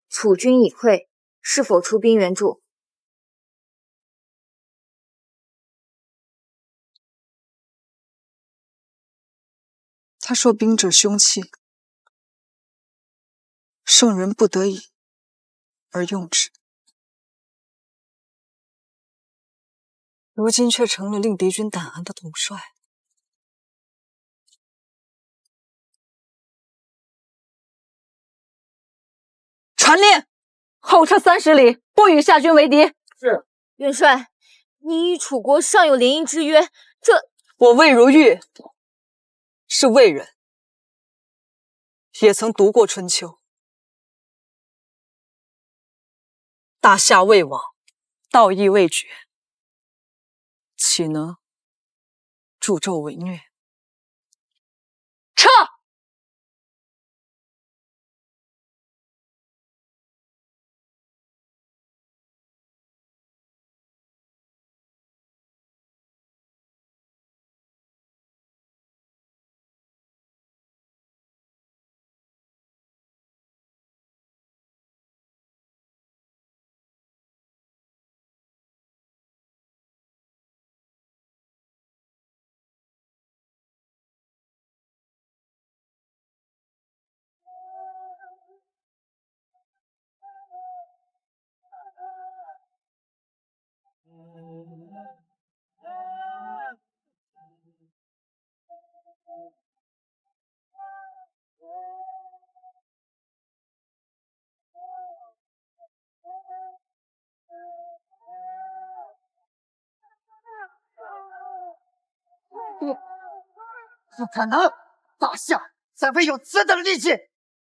楚军已溃，是否出兵援助？他说兵者凶器，圣人不得已而用之，如今却成了令敌军胆寒的统帅。传令，后撤30里，不与夏军为敌。是。元帅，你与楚国尚有联姻之约，这……我魏如玉是魏人，也曾读过春秋。大夏未亡，道义未绝，岂能助纣为虐？撤！不可能！大夏怎会有此等力气？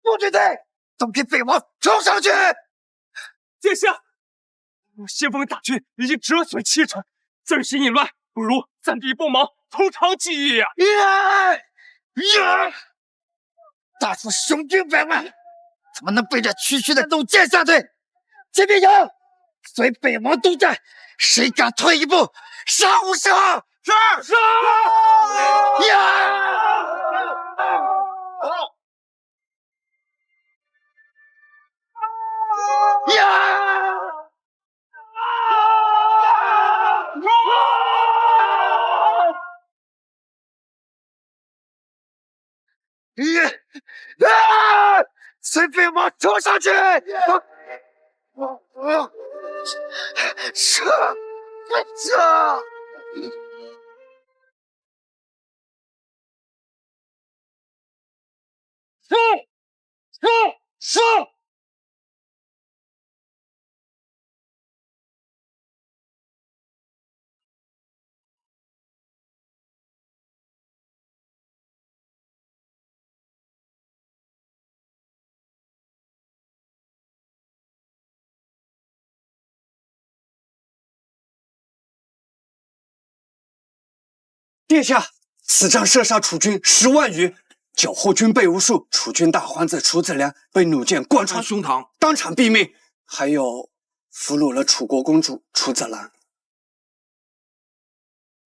部队队，东平北王冲上去！殿下，先锋大军已经折损7成，阵势已乱，不如暂避锋芒，从长计议呀！大楚雄兵百万，怎么能被这区区的弩箭吓退？骑兵营，随北王东战，谁敢退一步，杀无赦！是！随北王冲上去！撤！撤！殿下，此仗射杀楚军10万余，缴获军备无数。楚军大皇子楚子良被弩箭贯穿胸膛，当场毙命。还有俘虏了楚国公主楚子兰。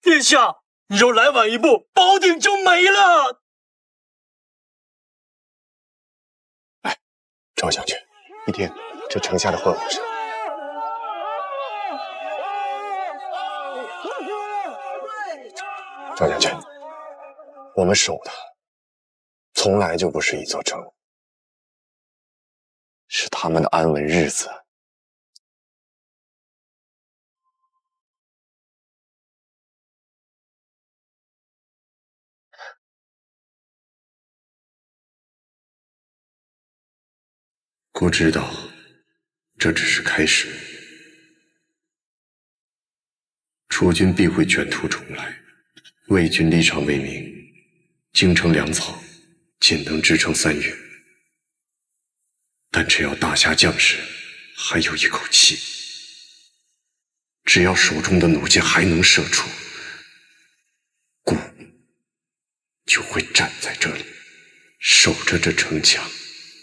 殿下，你若来晚一步，宝鼎就没了。赵将军，一听这城下的混混声。赵将军，我们守的从来就不是一座城，是他们的安稳日子。我知道，这只是开始，楚军必会卷土重来。魏军立场未明，京城粮草仅能支撑3月，但只要大夏将士还有一口气，只要手中的弩箭还能射出，孤就会站在这里，守着这城墙，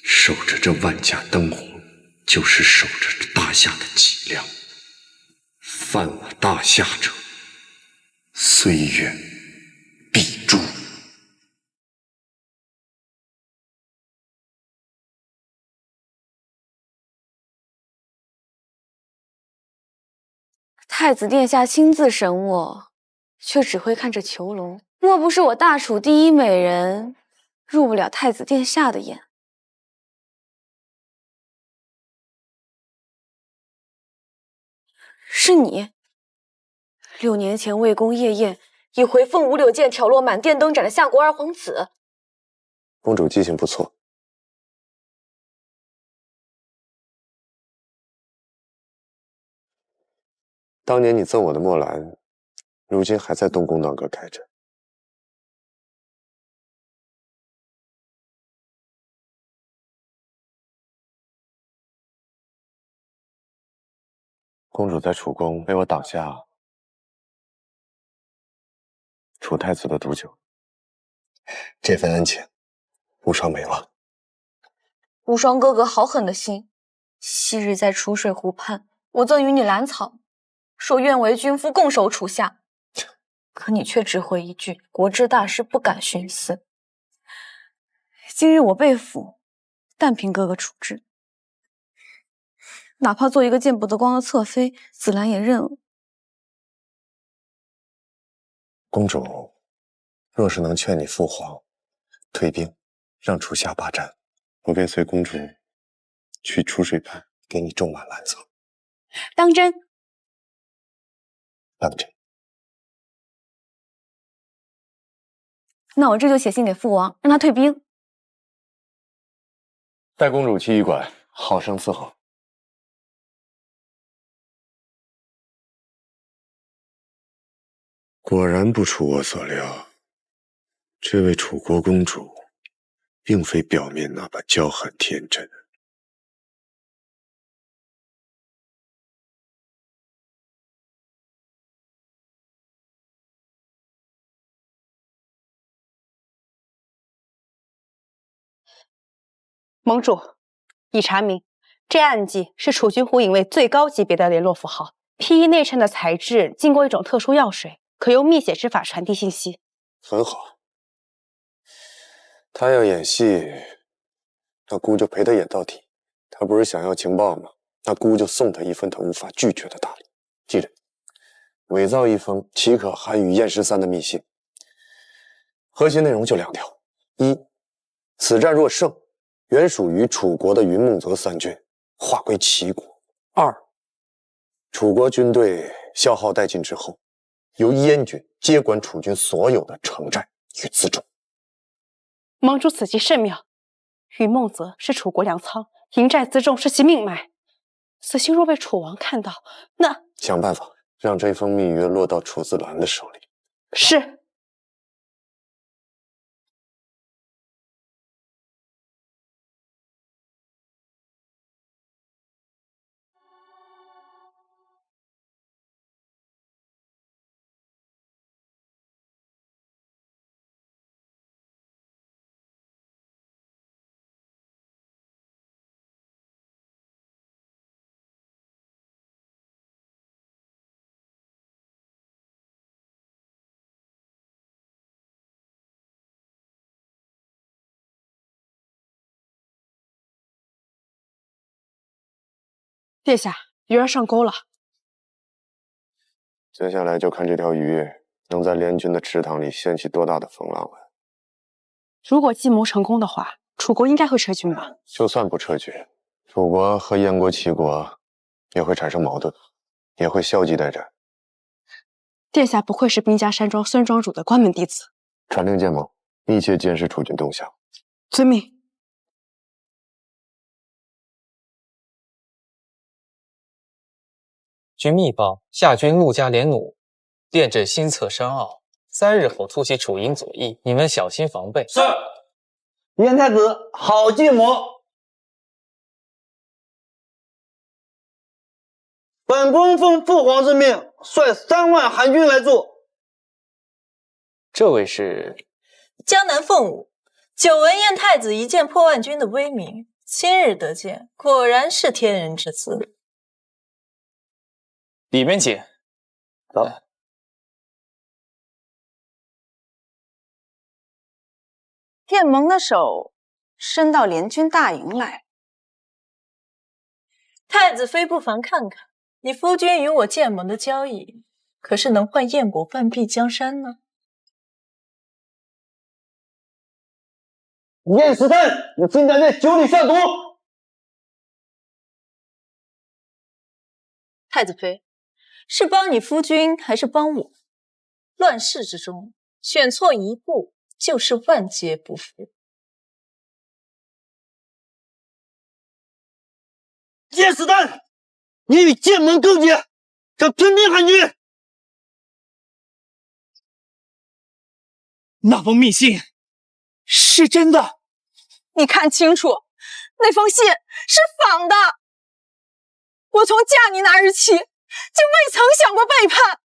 守着这万家灯火，就是守着这大夏的脊梁。犯我大夏者，岁月必诛。太子殿下亲自审我，却只会看着囚笼。若不是我大楚第一美人，入不了太子殿下的眼。是你，6年前魏公夜宴，以回凤五柳剑挑落满殿灯盏的夏国二皇子。公主记性不错。当年你赠我的墨兰，如今还在东宫那阁开着。公主在楚宫被我挡下楚太子的毒酒，这份恩情，无双没忘。无双哥哥好狠的心，昔日在楚水湖畔，我赠予你兰草，说愿为君夫共守楚夏，可你却只回一句：国之大事，不敢徇私。今日我被俘，但凭哥哥处置，哪怕做一个见不得光的侧妃，子兰也认了。公主若是能劝你父皇退兵，让楚夏罢战，我便随公主去楚水畔给你种满兰草。当真？当真。那我这就写信给父王，让他退兵。带公主去医馆，好生伺候。果然不出我所料，这位楚国公主，并非表面那般娇憨天真。盟主，已查明，这暗记是楚军虎影卫最高级别的联络符号。披衣内衬的材质经过一种特殊药水，可用密写之法传递信息。很好。他要演戏，那姑就陪他演到底。他不是想要情报吗？那姑就送他一份他无法拒绝的大礼。记着，伪造一封齐可汗与燕13的密信。核心内容就2条：一，此战若胜，原属于楚国的云梦泽3郡划归齐国；二，楚国军队消耗殆尽之后，由燕军接管楚军所有的城寨与辎重。盟主此计甚妙，云梦泽是楚国粮仓，营寨辎重是其命脉。此信若被楚王看到，那想办法让这封密约落到楚自兰的手里。是。殿下，鱼儿上钩了。接下来就看这条鱼能在联军的池塘里掀起多大的风浪了。如果计谋成功的话，楚国应该会撤军吧？就算不撤军，楚国和燕国、齐国也会产生矛盾，也会消极待战。殿下不愧是兵家山庄孙庄主的关门弟子。传令剑盟，密切监视楚军动向。遵命。据密报，夏军陆家连弩列阵新策山坳，3日后突袭楚营左翼，你们小心防备。是。燕太子，好计谋。本宫奉父皇之命，率3万韩军来助。这位是江南凤舞，久闻燕太子一剑破万军的威名，今日得见，果然是天人之子。里面请。走。剑盟的手伸到联军大营来，太子妃不妨看看，你夫君与我剑盟的交易，可是能换燕国半壁江山呢？燕石丹，你竟敢在酒里下毒！太子妃，是帮你夫君还是帮我？乱世之中，选错一步就是万劫不复。燕石丹，你与剑盟勾结，想吞并韩军。那封密信是真的。你看清楚，那封信是仿的。我从嫁你那日起，就未曾想过背叛。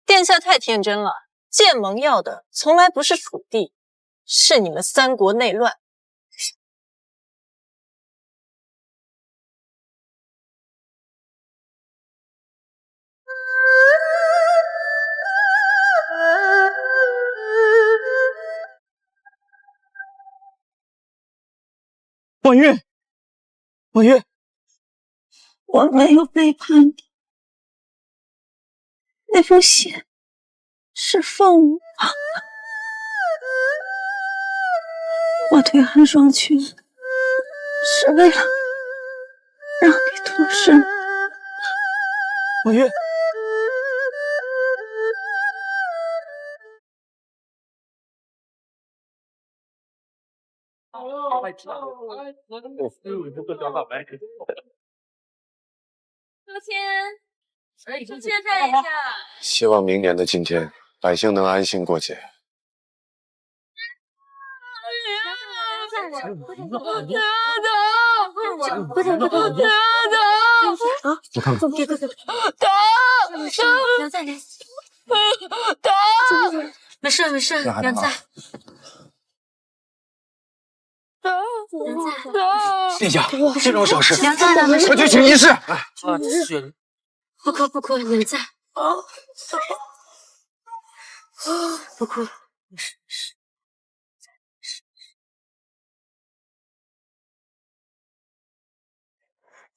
殿下太天真了，剑盟要的从来不是楚地，是你们3国内乱。婉月，婉月，我没有背叛你。那封信是凤舞绑的，我对寒霜去是为了是婉约。秋千站一下。希望明年的今天，百姓能安心过节。我看看，梁在，没事没事，梁在。殿下，这种小事，梁在呢？快去请医师。不哭不哭，梁在。不哭，没事没事。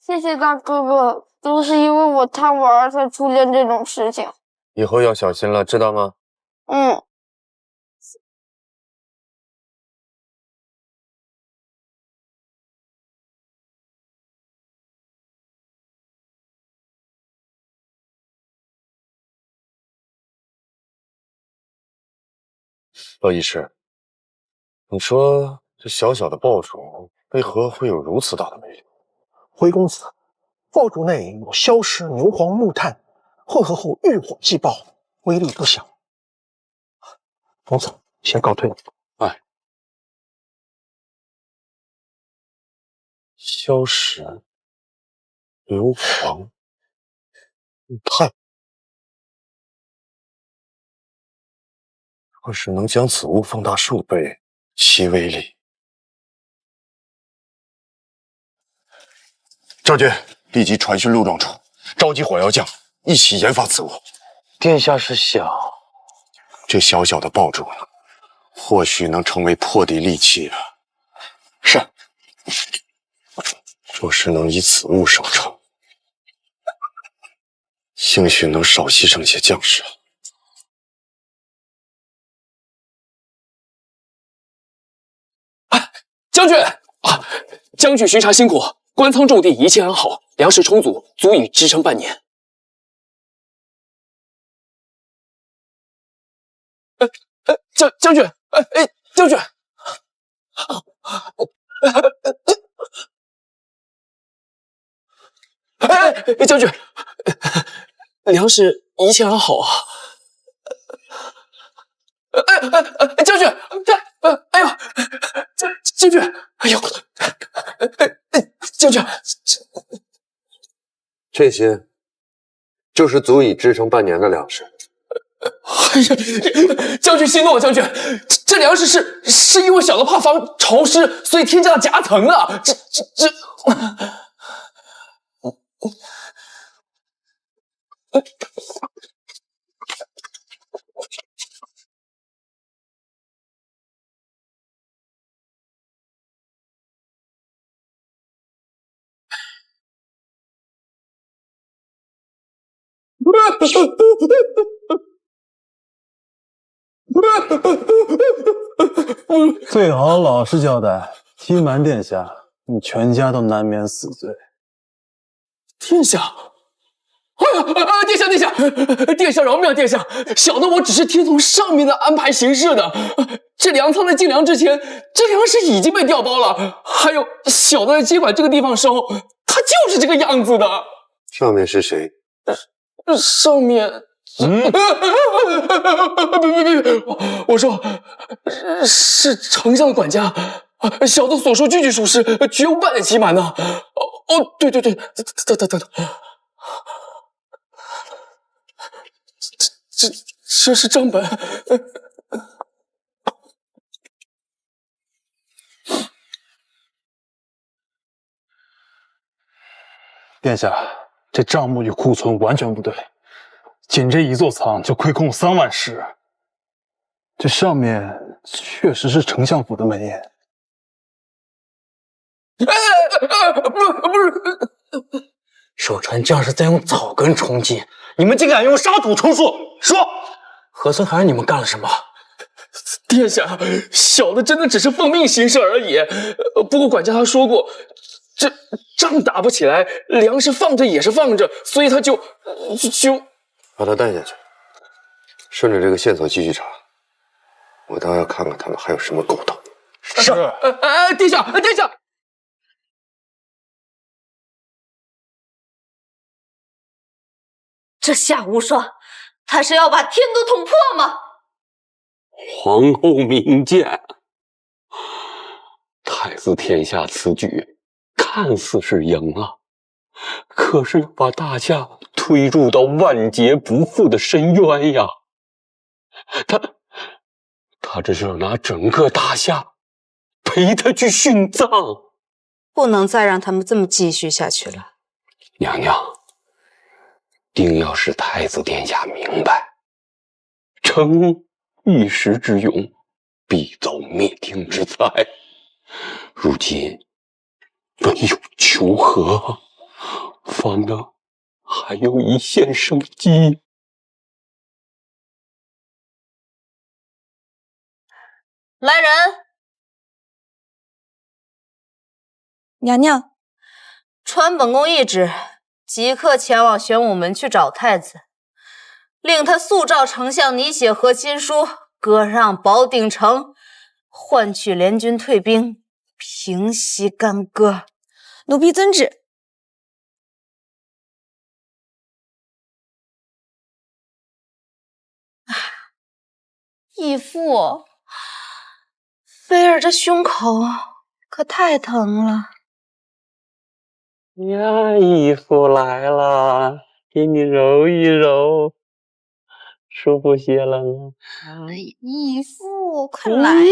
谢谢大哥哥，都是因为我贪玩才出现这种事情。以后要小心了，知道吗？嗯。罗医师，你说这小小的爆竹为何会有如此大的威力？回公子，爆竹内有硝石、牛黄、木炭，混合后遇火即爆，威力不小。公子，先告退了。哎，硝石、硫磺、木炭，若是能将此物放大数倍，其威力。赵军立即传讯陆庄主，召集火药匠一起研发此物。殿下是想，这小小的爆竹，或许能成为破敌利器啊！是。若是能以此物守城，兴许能少牺牲些将士。将军啊，将军巡查辛苦，官仓种地一切安好，粮食充足，足以支撑半年。将军，将军，将军，粮食一切安好啊！将军，哎呦，将军，哎呦，将军，这些就是足以支撑半年的粮食。哎呀，将军息怒，将军，这粮食是因为小的怕防潮湿，所以添加了夹层的。最好老实交代，欺瞒殿下，你全家都难免死罪。殿下，哎呀，殿下饶命啊！殿下，小的我只是听从上面的安排行事的。这粮仓在进粮之前，这粮食已经被调包了。还有小的在接管这个地方时候，他就是这个样子的。上面是谁？上面，我说是丞相的管家，小的所说句句属实，绝无半点欺瞒呢。对，等，这是账本。殿下，这账目与库存完全不对，仅这一座仓就亏空3万石。这上面确实是丞相府的门宴。不是，守城将士在用草根充饥，你们竟敢用沙土充数！说，何村还是你们干了什么？殿下，小的真的只是奉命行事而已。不过管家他说过，仗打不起来，粮食放着也是放着，所以他就把他带下去，顺着这个线索继续查。我倒要看看他们还有什么勾当。是。殿下，殿下。这夏无双，他是要把天都捅破吗？皇后明鉴，太子殿下此举看似是赢了，可是把大夏推入到万劫不复的深渊呀！他这是要拿整个大夏陪他去殉葬，不能再让他们这么继续下去了。娘娘，定要使太子殿下明白，臣一时之勇，必遭灭顶之灾。如今唯有求和，方能还有一线生机。来人！娘娘，传本宫懿旨，即刻前往玄武门去找太子，令他速召丞相拟写和亲书，割让保鼎城，换取联军退兵，平息干戈。奴婢遵旨。义父，菲儿这胸口可太疼了。呀，义父来了，给你揉一揉，舒服些了吗？义父，快来呀！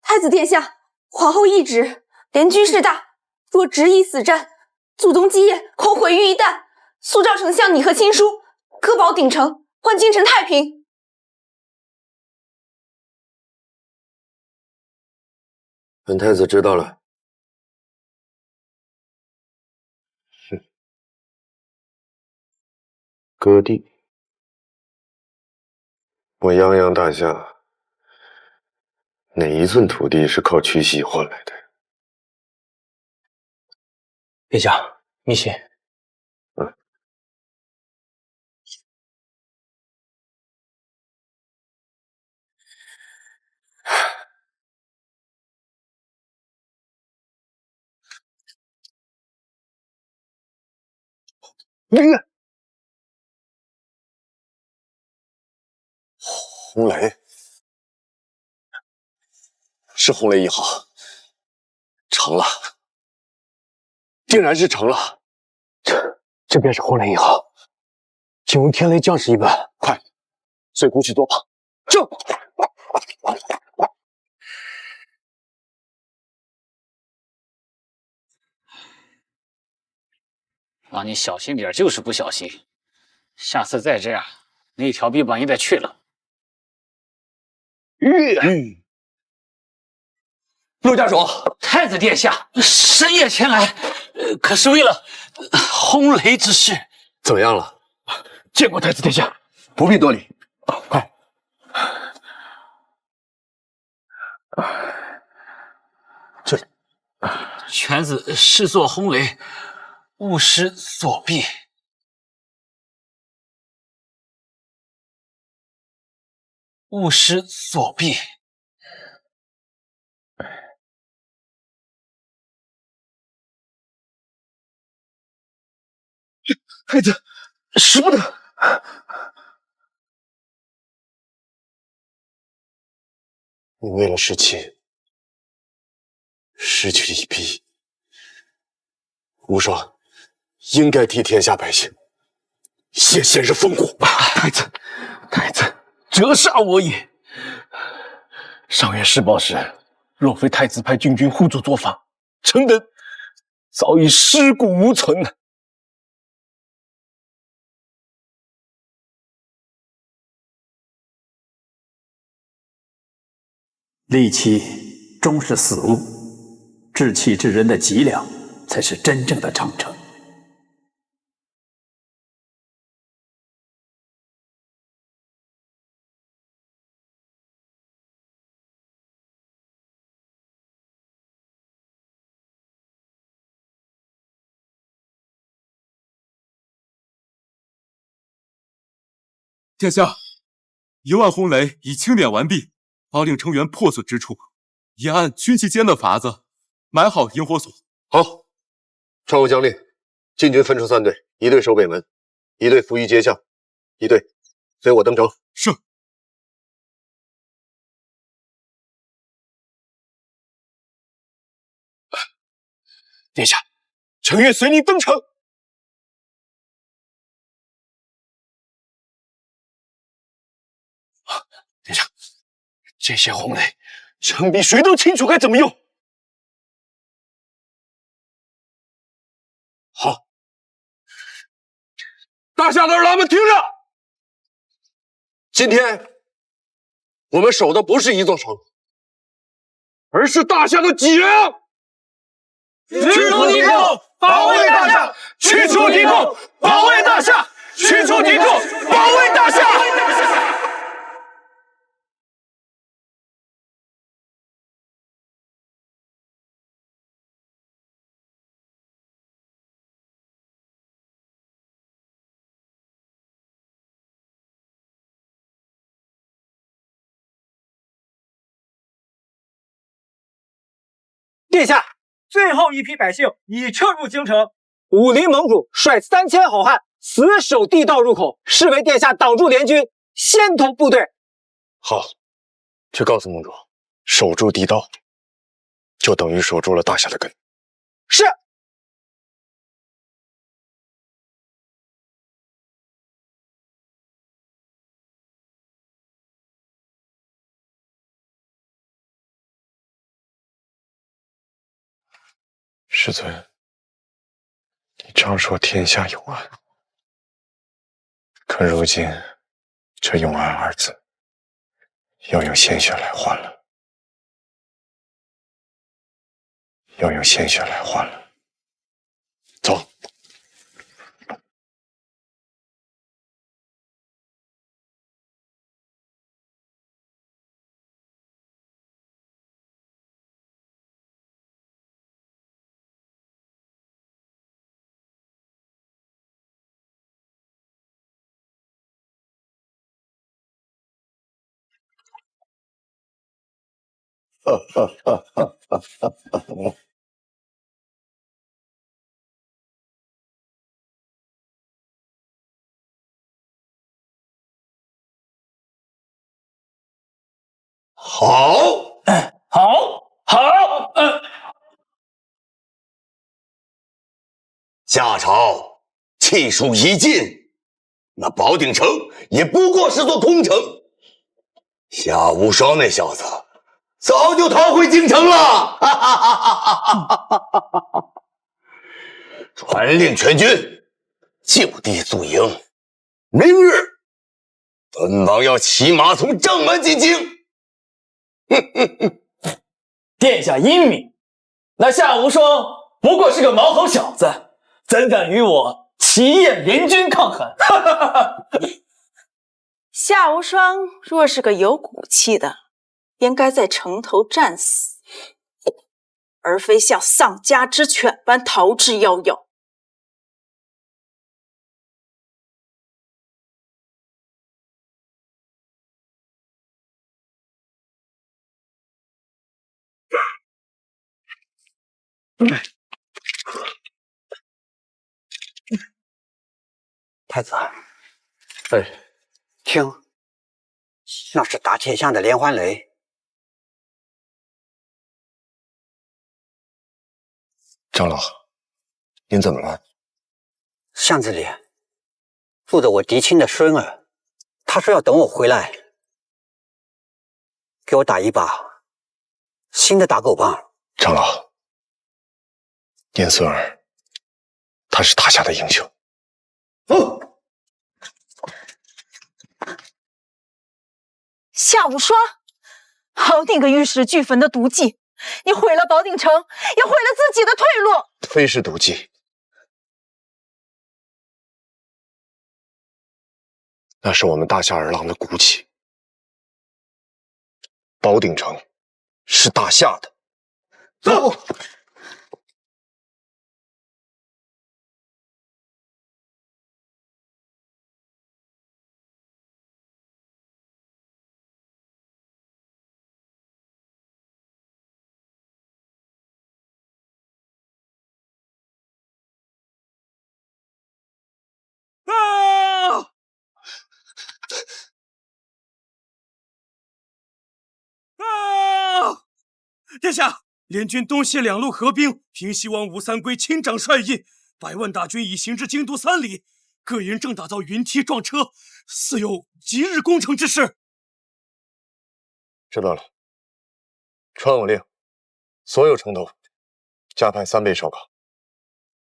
太子殿下，皇后懿旨，联军势大，若执意死战，祖宗基业恐毁于一旦。速召丞相拟和亲书，割保鼎城，换京城太平。本太子知道了。哼，割地，我泱泱大夏，哪一寸土地是靠屈膝换来的？殿下，密信。红雷，是红雷1号，成了，定然是成了。这便是红雷1号，请用天雷将士一本，快，随姑去做吧。正。让你小心点，就是不小心。下次再这样，那条臂膀也得去了。陆家主，太子殿下深夜前来，可是为了轰雷之事。怎么样了？见过太子殿下，不必多礼。快！这里，犬子誓作轰雷，勿失所避。勿失所避。太子，使不得！你为了侍亲，失去一臂，无双应该替天下百姓谢先生风骨。太子，折煞我也！上元施暴时，若非太子派禁军护主做法，臣等早已尸骨无存了。戾气终是死物，志气之人的脊梁才是真正的长城。殿下，1万轰雷已清点完毕，保定城垣破损之处，已按军旗间的法子埋好引火索。好，传我将令，禁军分出3队，1队守北门，1队伏于街巷，1队随我登城。是。殿下，臣愿随您登城。殿下，这些轰雷，臣比谁都清楚该怎么用。好，大夏的儿郎们听着，今天我们守的不是一座城，而是大夏的脊梁。驱除敌寇，保卫大夏！驱除敌寇，保卫大夏！驱除敌寇，保卫大夏！殿下，最后一批百姓已撤入京城，武林盟主率3000好汉死守地道入口，是为殿下挡住联军，先头部队。好，去告诉盟主，守住地道，就等于守住了大夏的根。是。师尊，你常说天下有安，可如今这永安2字，要用鲜血来换了，要用鲜血来换了。走。好，夏朝气数已尽，那保定城也不过是座空城。夏无双那小子早就逃回京城了。传令全军就地驻营，明日本王要骑马从正门进京。殿下英明，那夏无双不过是个毛头小子，怎敢与我齐燕联军抗衡？夏无双若是个有骨气的，应该在城头战死，而非像丧家之犬般逃之夭夭。太子，听，那是打铁匠的连环雷。长老，您怎么了？巷子里住着我嫡亲的孙儿，他说要等我回来，给我打一把新的打狗棒。长老，您孙儿，他是大夏的英雄。夏无双，好你个玉石俱焚的毒计！你毁了保定城，也毁了自己的退路。非是毒计，那是我们大夏儿郎的骨气。保定城是大夏的。走。殿下，联军东西两路合兵，平西王吴三桂亲掌率印，100万大军已行至京都3里，各营正打造云梯撞车，似有即日攻城之势。知道了。传我令，所有城头加派3倍哨岗，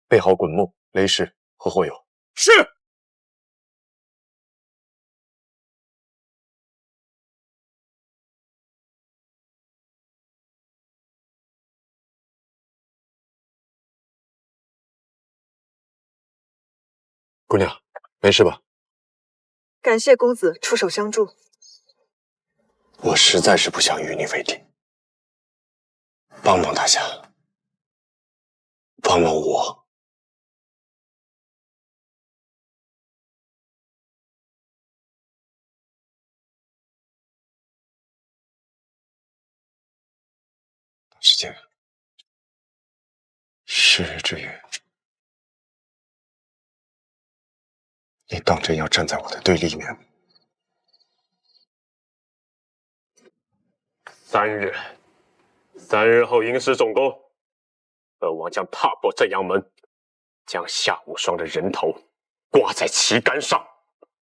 备好滚木、雷石和火油。是。姑娘，没事吧？感谢公子出手相助。我实在是不想与你为敌，帮帮大侠，帮帮我。大师姐，世日之约，你当真要站在我的对立面吗？3日后营时总攻，本王将踏破正阳门，将夏无双的人头挂在旗杆上。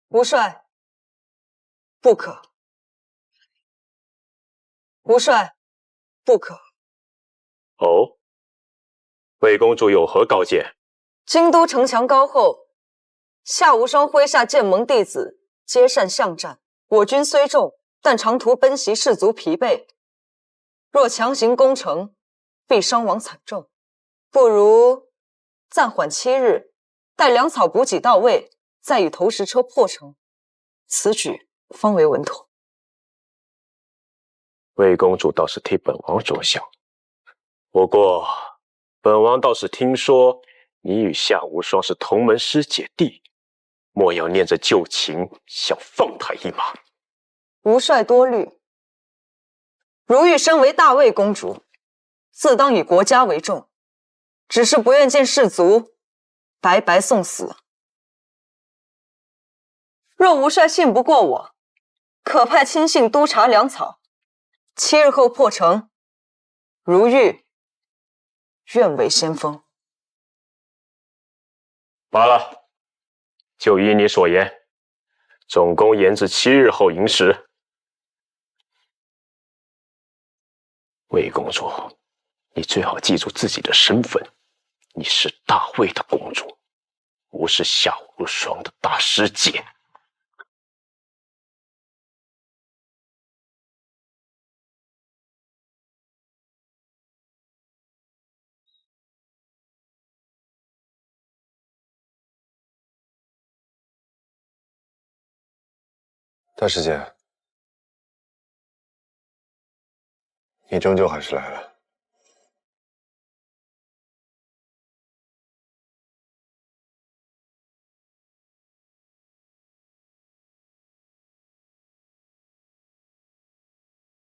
吴帅，不可！吴帅，不可！哦，魏公主有何高见？京都城墙高厚，夏无双麾下剑盟弟子皆善巷战，我军虽众，但长途奔袭，士卒疲惫。若强行攻城，必伤亡惨重。不如暂缓7日，待粮草补给到位，再以投石车破城，此举方为稳妥。魏公主倒是替本王着想，不过本王倒是听说你与夏无双是同门师姐弟，莫要念着旧情想放他一马。吴帅多虑，如欲身为大魏公主，自当以国家为重，只是不愿见士卒白白送死。若吴帅信不过我，可派亲信督察粮草，7日后破城。如欲，愿为先锋。罢了，就依你所言，总攻延至7日后营时。魏公主，你最好记住自己的身份，你是大魏的公主，不是夏无双的大师姐。大师姐，你终究还是来了。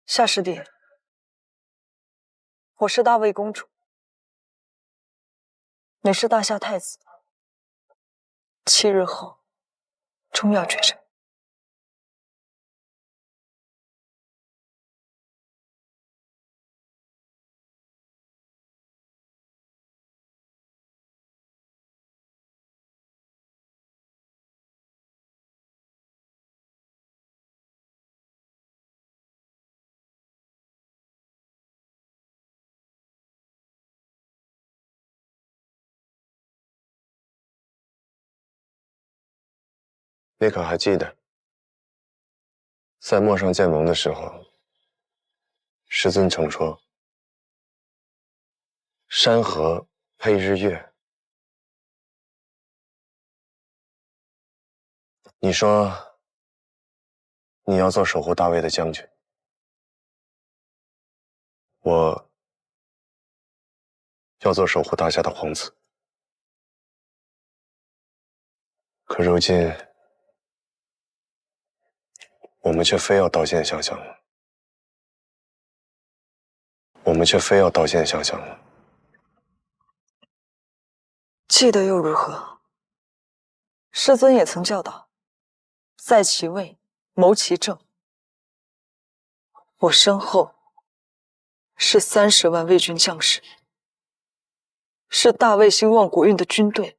夏师弟，我是大魏公主，你是大夏太子，7日后终要决战。你可还记得，在陌上见盟的时候，师尊曾说：“山河配日月。”你说你要做守护大魏的将军，我要做守护大夏的皇子。可如今，我们却非要刀剑相向了。记得又如何？师尊也曾教导，在其位，谋其政。我身后是30万魏军将士，是大魏兴旺国运的军队。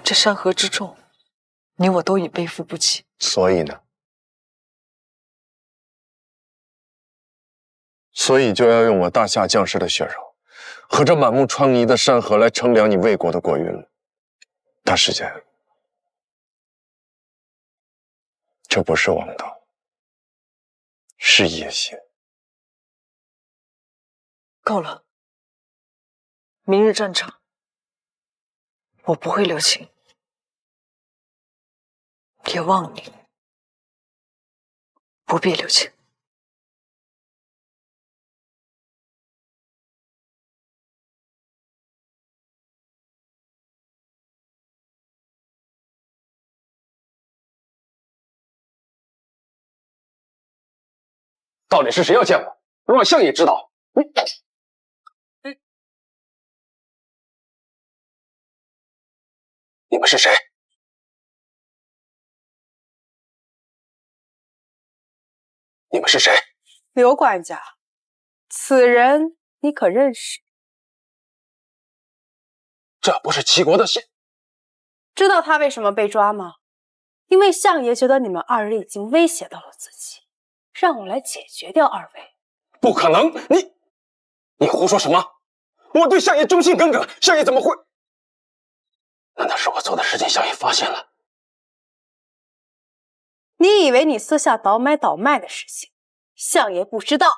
这山河之重，你我都已背负不起。所以呢？所以就要用我大夏将士的血肉和这满目疮痍的山河来称量你魏国的国运了。大师姐，这不是王道，是野心。够了，明日战场，我不会留情，也望你不必留情。到底是谁要见我？让相爷知道！你们是谁？你们是谁？刘管家，此人你可认识？这不是齐国的信。知道他为什么被抓吗？因为相爷觉得你们二人已经威胁到了自己，让我来解决掉二位。不可能！你胡说什么？我对相爷忠心耿耿，相爷怎么会？难道是我做的事情相爷发现了？你以为你私下倒买倒卖的事情，相爷不知道？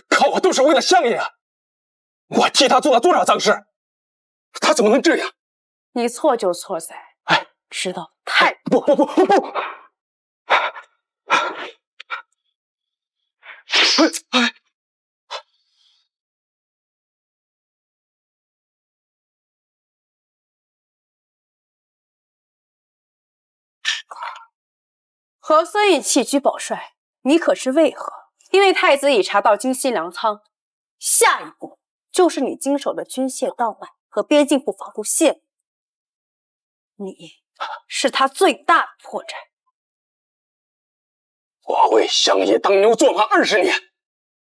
可我都是为了相爷啊！我替他做了多少脏事，他怎么能这样？你错就错在，知道太不！和孙毅弃居保帅，你可知为何？因为太子已查到京西粮仓，下一步就是你经手的军械盗买和边境部防土泄密，你是他最大的破绽。我为相爷当牛做马20年，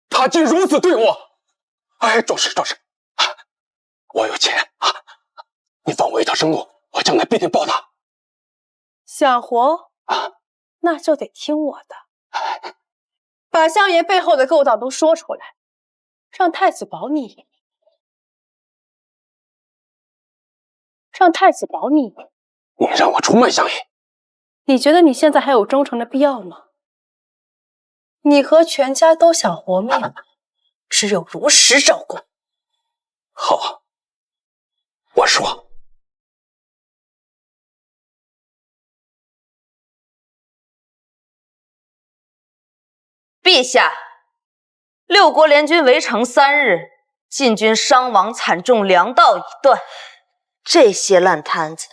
他竟如此对我！壮士，我有钱啊！你放我一条生路，我将来必定报答。想活那就得听我的，把相爷背后的勾当都说出来，让太子保你一命。你让我出卖相爷？你觉得你现在还有忠诚的必要吗？你和全家都想活命，只有如实招供。好，我说。陛下，6国联军围城3日，晋军伤亡惨重，粮道已断。这些烂摊子，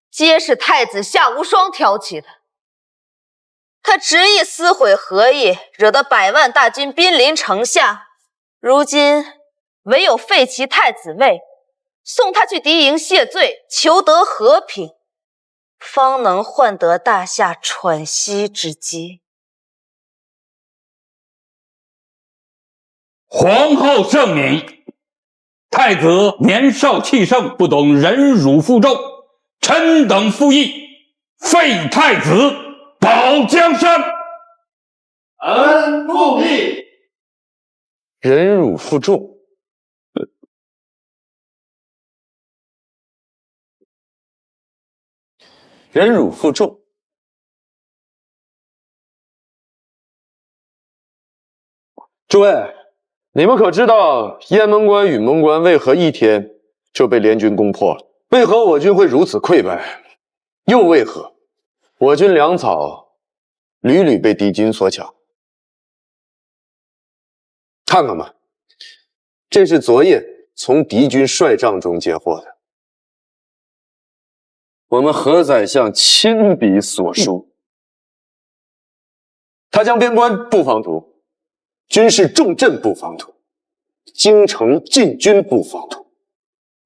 皆是太子夏无双挑起的。他执意撕毁河邑，惹得100万大军兵临城下。如今唯有废其太子位，送他去敌营谢罪，求得和平，方能换得大夏喘息之机。皇后圣明，太子年少气盛，不懂忍辱负重，臣等附议废太子，保江山。臣附议。忍辱负重，忍辱负重。诸位，你们可知道雁门关、允门关为何一天就被联军攻破了？为何我军会如此溃败？又为何我军粮草屡屡被敌军所抢？看看吧，这是昨夜从敌军帅帐中截获的，我们何宰相亲笔所书。他将边关布防图、军事重镇布防图、京城禁军布防图，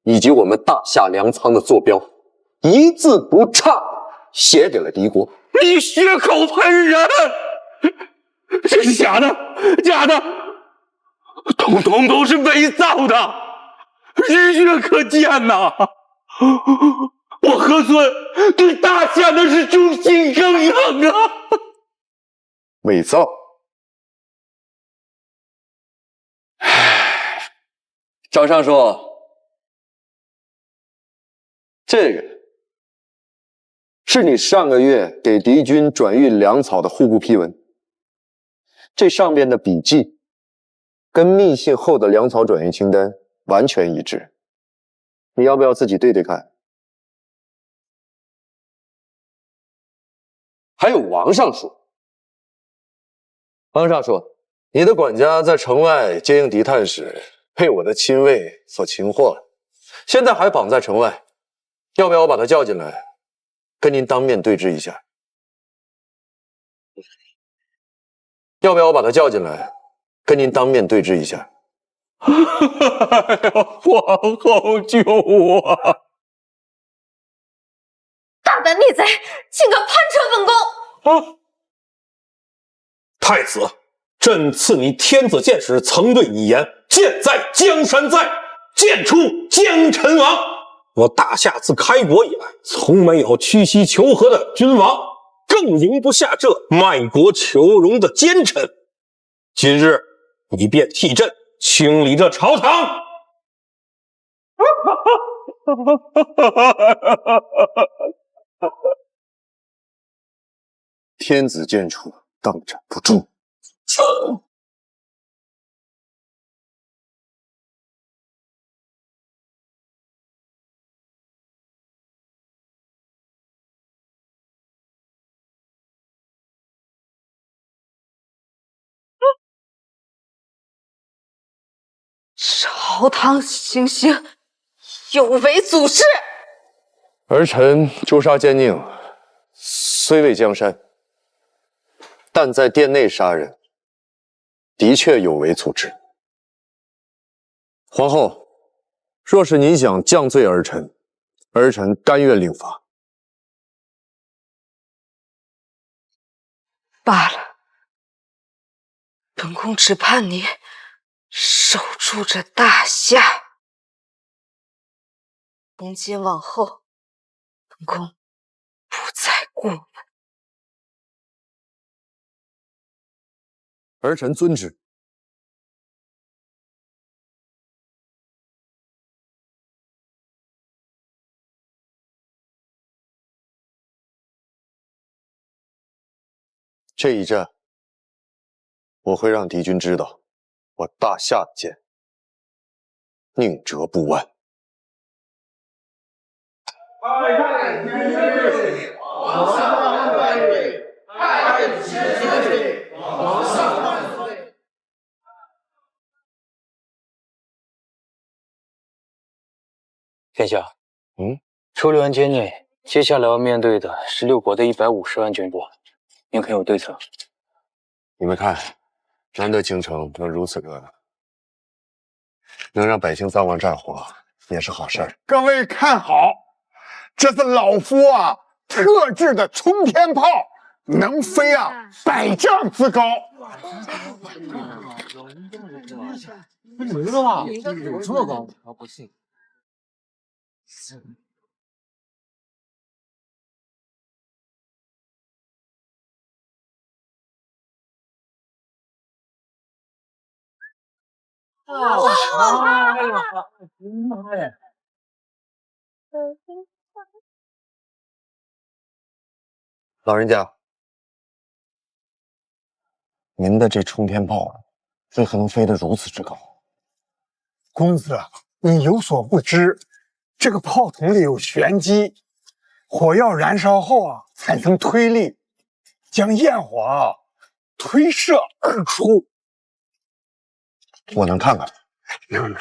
以及我们大夏粮仓的坐标，一字不差写给了敌国。你血口喷人！这是假的，假的，统统都是伪造的，日月可见呐！我和孙对大夏那是忠心耿耿啊！伪造？张尚书，这个是你上个月给敌军转运粮草的户部批文，这上边的笔记跟密信后的粮草转运清单完全一致，你要不要自己对对看？还有王尚书，王尚书，你的管家在城外接应敌探时，被我的亲卫所擒获了，现在还绑在城外，要不要我把他叫进来，跟您当面对质一下？要不要我把他叫进来，跟您当面对质一下？皇后救我！大胆逆贼，竟敢攀扯本宫！太子，朕赐你天子剑时，曾对你言：剑在江山在，剑出江臣亡。我大夏自开国以来，从没有屈膝求和的君王，更容不下这卖国求荣的奸臣。今日你便替朕清理这朝堂。天子剑出，当斩不住。朝堂行刑，有违祖制。儿臣诛杀奸佞，虽未江山，但在殿内杀人，的确有违祖制。皇后，若是您想降罪儿臣，儿臣甘愿另罚。罢了，本宫只盼你守住这大夏。从今往后，本宫不再过问。儿臣遵旨。这一战，我会让敌军知道，我大夏的剑宁折不弯。太天岁，皇上万岁！太天岁，皇上万岁！殿下，处理完奸内，接下来要面对的16国的150万军部，您可有对策？你们看，难得京城能如此热闹，能让百姓脏亡战火，也是好事儿。各位看好，这是老夫特制的冲天炮，能飞100丈之高。没了吧？有这么高？我不信。老人家，您的这冲天炮为何能飞得如此之高？公子，你有所不知，这个炮筒里有玄机，火药燃烧后产生推力，将焰火推射而出。我能看看？能。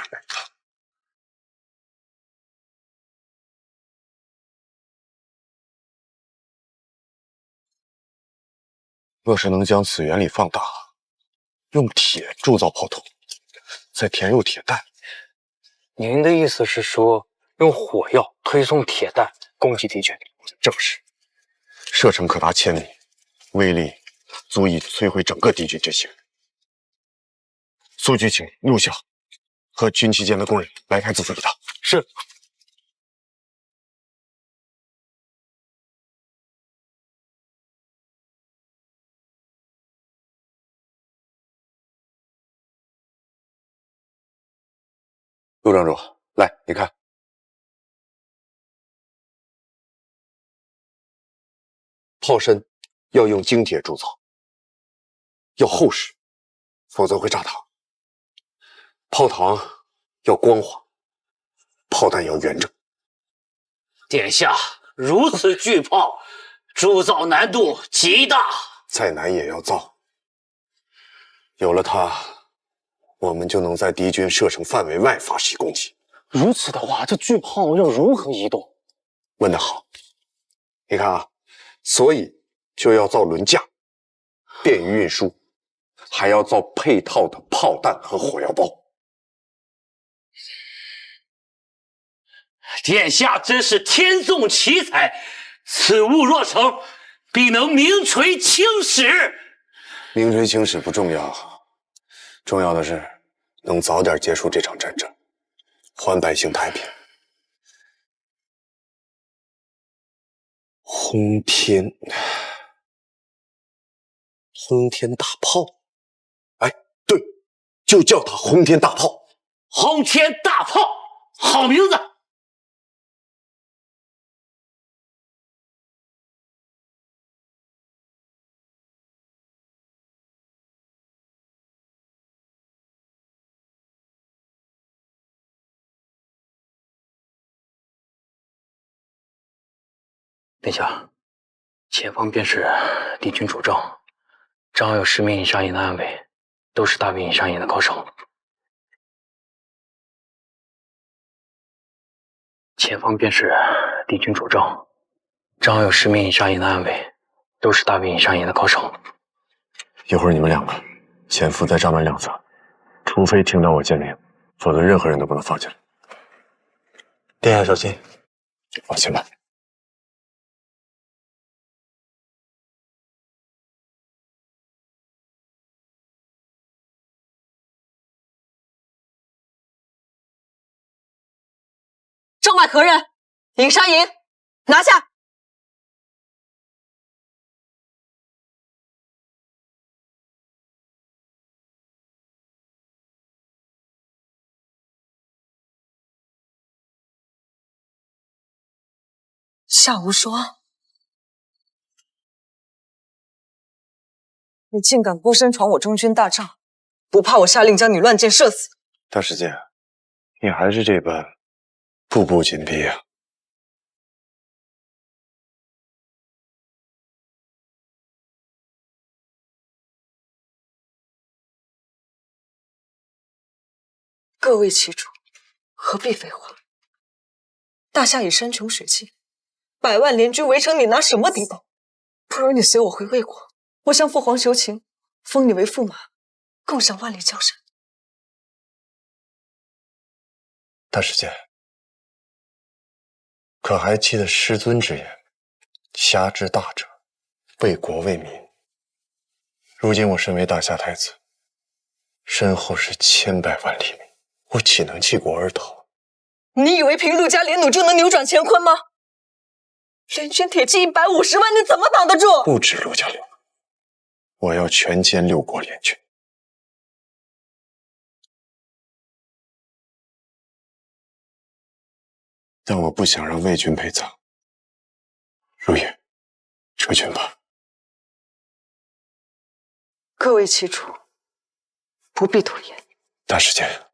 若是能将此原理放大，用铁铸造炮筒，再填入铁弹。您的意思是说，用火药推送铁弹攻击敌军？正是，射程可达1000米，威力足以摧毁整个敌军阵型。速去请陆校和军旗间的工人来开自负一道。是。陆庄主，来，你看，炮身要用精铁铸造，要厚实，否则会炸膛。炮膛要光滑，炮弹要圆整。殿下，如此巨炮，铸造难度极大，再难也要造。有了它，我们就能在敌军射程范围外发起攻击。如此的话，这巨炮要如何移动？问得好。你看啊，所以就要造轮架，便于运输，还要造配套的炮弹和火药包。殿下真是天纵奇才，此物若成，必能名垂青史。名垂青史不重要，重要的是能早点结束这场战争，还百姓太平。轰天大炮，哎，对，就叫它轰天大炮。轰天大炮，好名字。殿下，前方便是敌军主阵，正好有10名以上营的暗卫，都是大兵以上营的高手。前方便是敌军主阵，正好有10名以上营的暗卫，都是大兵以上营的高手。一会儿你们两个潜伏在栅门两侧，除非听到我剑令，否则任何人都不能放进来。殿下小心，放心吧。帐外何人？营山营，拿下！夏无双，你竟敢孤身闯我中军大帐，不怕我下令将你乱箭射死？大师姐，你还是这般步步紧逼啊！各为其主，何必废话？大夏已山穷水尽，100万联军围城，你拿什么抵挡？不如你随我回魏国，我向父皇求情，封你为驸马，共享万里江山。大师姐，可还记得师尊之言：侠之大者，为国为民。如今我身为大夏太子，身后是千百万黎民，我岂能弃国而逃？你以为凭陆家联弩就能扭转乾坤吗？联军铁骑150万，你怎么挡得住？不止陆家联弩，我要全歼6国联军。但我不想让魏军陪葬。如也，撤军吧。各为其主，不必多言。大师姐，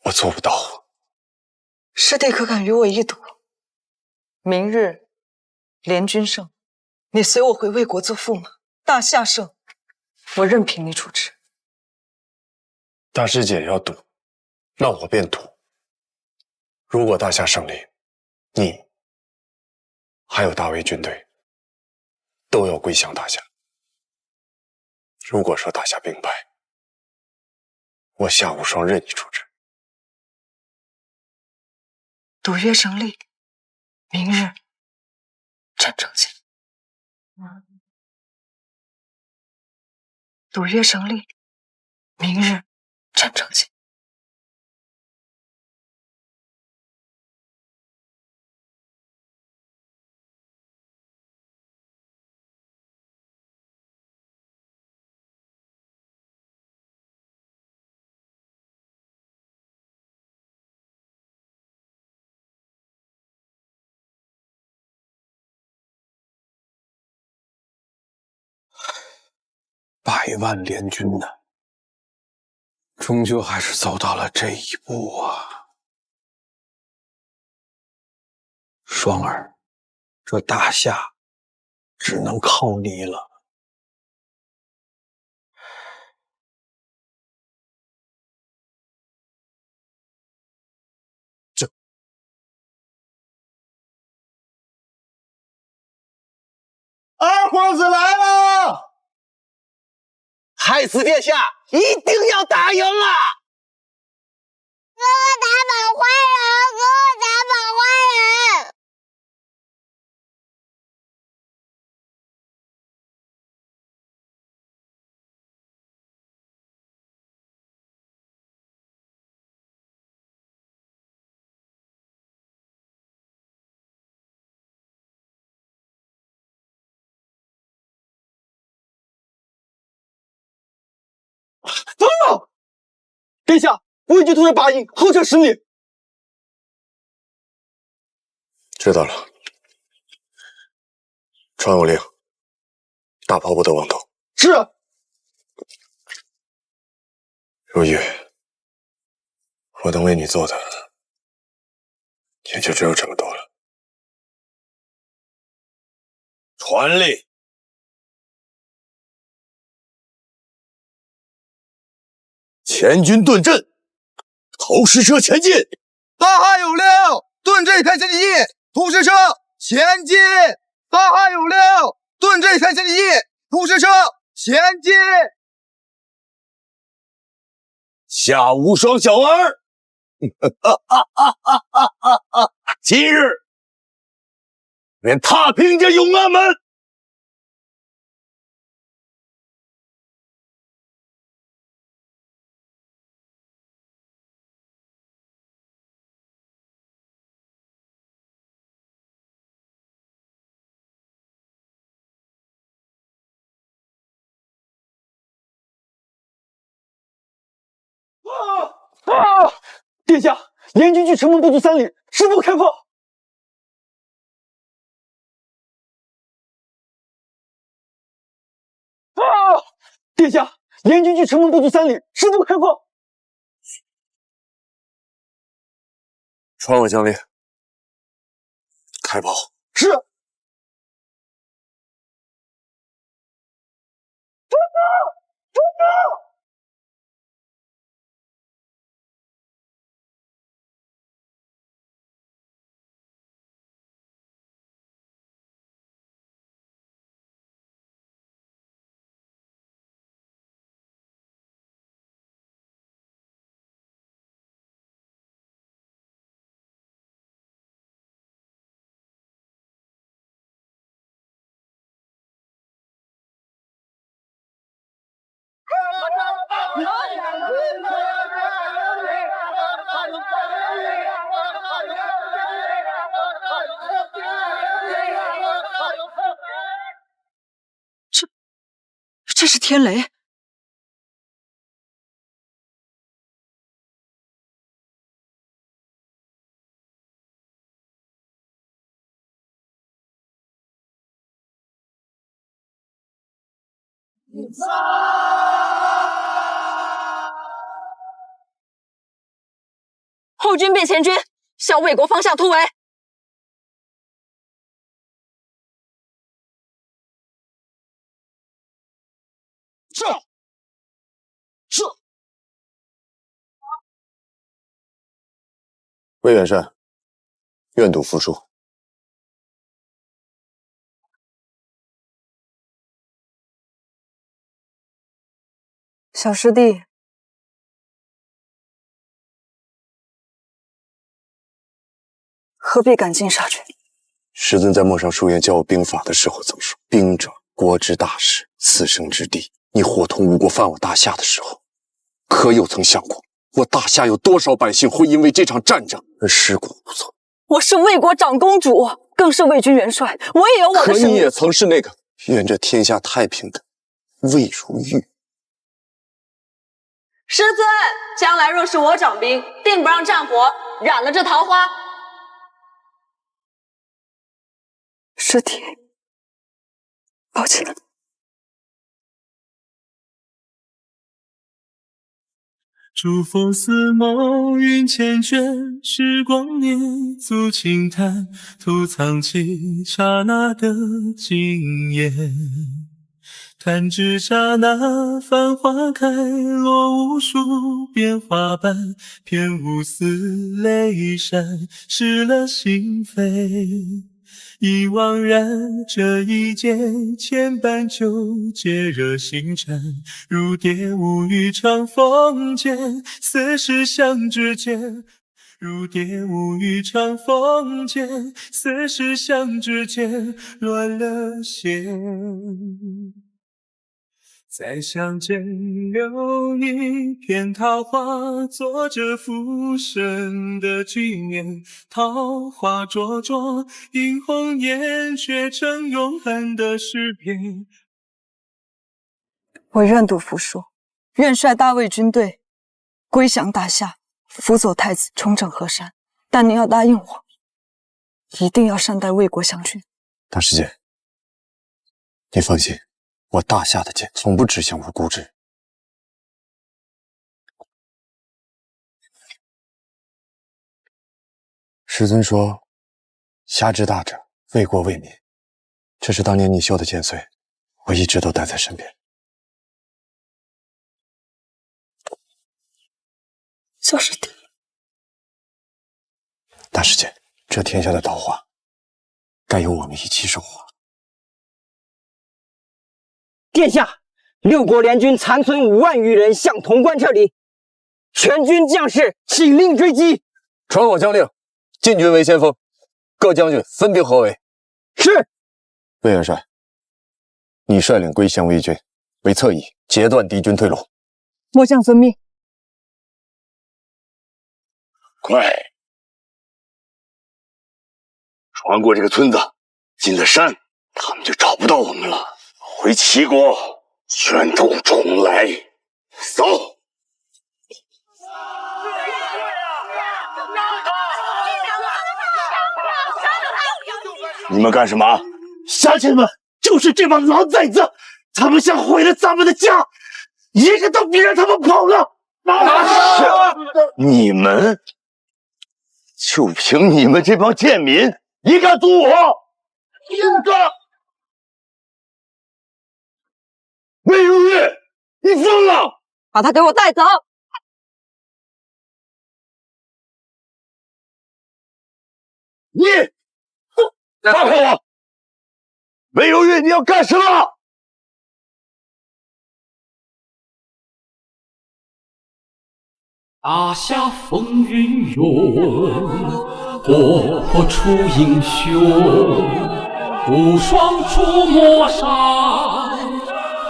我做不到。师弟可敢与我一赌？明日联军胜，你随我回魏国做驸马；大夏胜，我任凭你处置。大师姐要赌，那我便赌。如果大夏胜利，你还有大魏军队都要归降大夏。如果说大夏兵败，我夏无双任你处置。赌约成立，明日战争见。赌约成立，明日战成绩。100万联军呢，终究还是走到了这一步啊！双儿，这大夏只能靠你了。二皇子来了！太子殿下一定要打赢啊！哥哥打倒坏人！哥哥打倒坏人！走！殿下，魏军突围8营，后撤10里。知道了。传我令，大炮不得妄动。是。如玉，我能为你做的也就只有这么多了。传令。前军顿阵，投石车前进。大汉有令，顿阵开前进，投石车前进。大汉有令，顿阵开前进，投石车前进。夏无双小儿，今日便踏平这永安门。殿下，联军距城门不足3里，师傅开炮！殿下，联军距城门不足3里，师傅开炮！传我将令，开炮！是。住手！住手！这是天雷。后军变前军，向魏国方向突围。是。是。魏远山，愿赌服输。小师弟，何必赶尽杀绝？师尊在陌上书院教我兵法的时候曾说：“兵者，国之大事，死生之地。”你伙同吴国犯我大夏的时候，可有曾想过，我大夏有多少百姓会因为这场战争而尸骨无存？我是魏国长公主，更是魏军元帅，我也有我的使命。可你也曾是那个愿这天下太平的魏如玉。师尊，将来若是我掌兵，定不让战火染了这桃花。师弟，抱歉。竹峰似梦云缱绻，时光捏足轻叹，徒藏起刹那的惊艳。弹指刹那，繁花开，落无数变化般，偏无丝泪闪，失了心扉。已惘然，这一剑千般纠结惹心缠，如蝶舞于长风间，似是相知间。如蝶舞于长风间，似是相知间，乱了线。再相见留一片桃花，做着浮生的纪念。桃花灼灼，映红颜，却成永恒的诗篇。我愿赌服输，愿率大魏军队归降大夏，辅佐太子重整河山。但你要答应我，一定要善待魏国降军。大师姐，你放心。我大夏的剑从不指向无辜之人。师尊说：“侠之大者，为国为民。”这是当年你绣的剑穗，我一直都带在身边。小师弟，大师姐，这天下的桃花，该由我们一起守护。殿下，六国联军残存5万余人向潼关撤离，全军将士请令追击。传我将令，进军为先锋，各将军分兵合围。是。魏元帅，你率领归降魏军为侧翼，截断敌军退路。末将遵命。快，穿过这个村子，进了山，他们就找不到我们了。回齐国，卷土重来，走！你们干什么？乡亲们，就是这帮老崽子，他们想毁了咱们的家，一个都别让他们跑了！你们，就凭你们这帮贱民，也敢阻我？应该！魏如玉，你疯了！把他给我带走！你，放开我！魏如玉，你要干什么？大夏风云涌，国破出英雄，无双出陌上。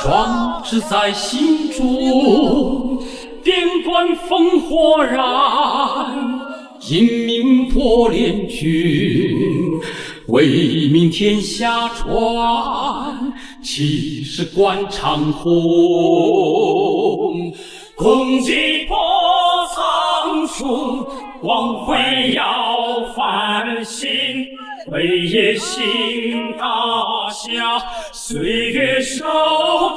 壮志在心中，电光烽火燃，英明破联军，为民天下传，气势贯长虹，共击破苍穹，光辉耀繁星。为野心大夏，岁月守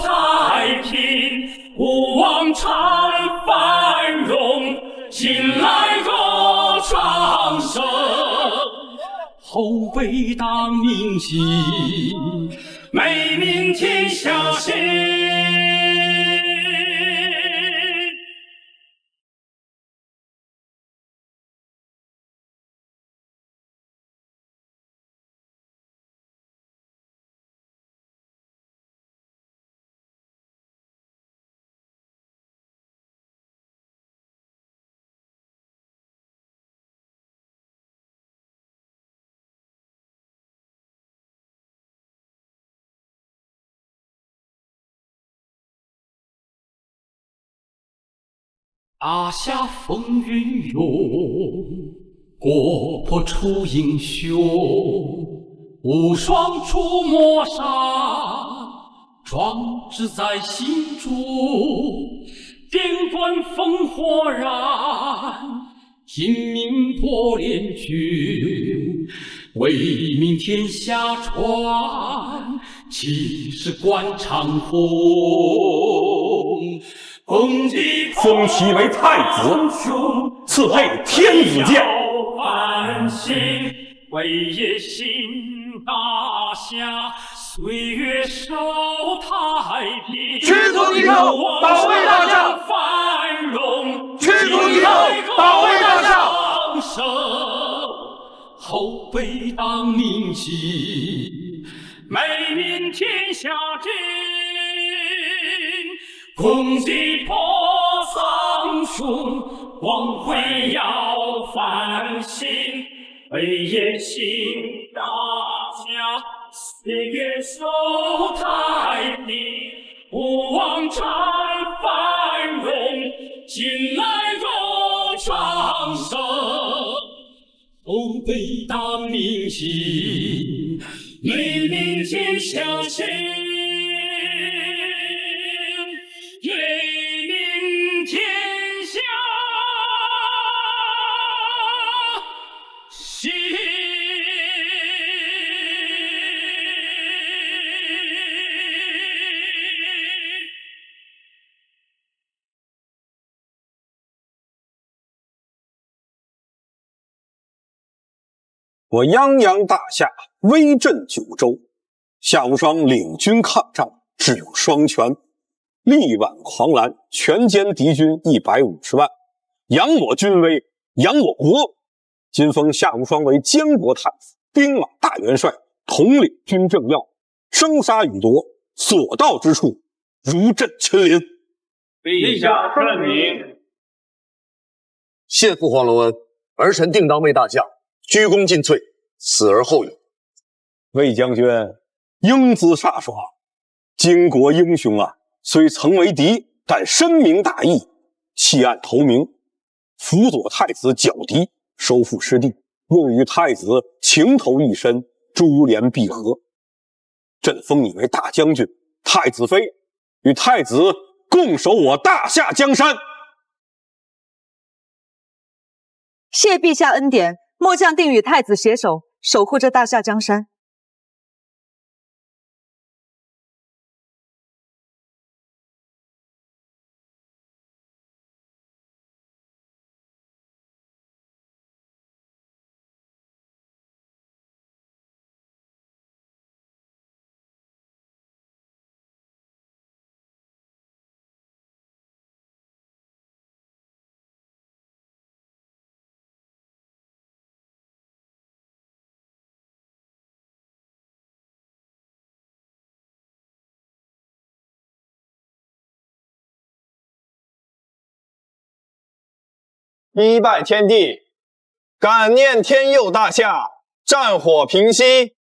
太平，不忘常繁荣，近来若长生，后辈当铭记，美名天下行。大夏风云涌，国破出英雄。无双出磨砂，壮志在心中。电断烽火燃，金明破联军，为民天下传，气势贯长虹。封其为太子，赐配天子剑。为野心大夏，岁月守太平。驱逐敌寇，保卫大夏。繁荣，驱逐敌寇，保卫大夏。后辈当铭记，美名天下知。共济破苍穹，光辉耀繁星。为野心大夏，岁月守太平。不忘传繁荣，近来荣昌盛。后辈当铭记，美名天下知。我泱泱大夏，威震九州。夏无双领军抗战，智勇双全，力挽狂澜，全歼敌军150万，扬我军威，扬我国。今封夏无双为监国太子，兵马大元帅，统领军政要，生杀予夺，所到之处如震群林。陛下圣明。谢父皇隆恩，儿臣定当为大将鞠躬尽瘁，死而后已。魏将军英姿飒爽，巾帼英雄啊！虽曾为敌，但深明大义，弃暗投明，辅佐太子剿敌，收复失地，愿与太子情投意深，珠联璧合。朕封你为大将军、太子妃，与太子共守我大夏江山。谢陛下恩典，末将定与太子携手，守护这大夏江山。一拜天地，感念天佑大夏，战火平息；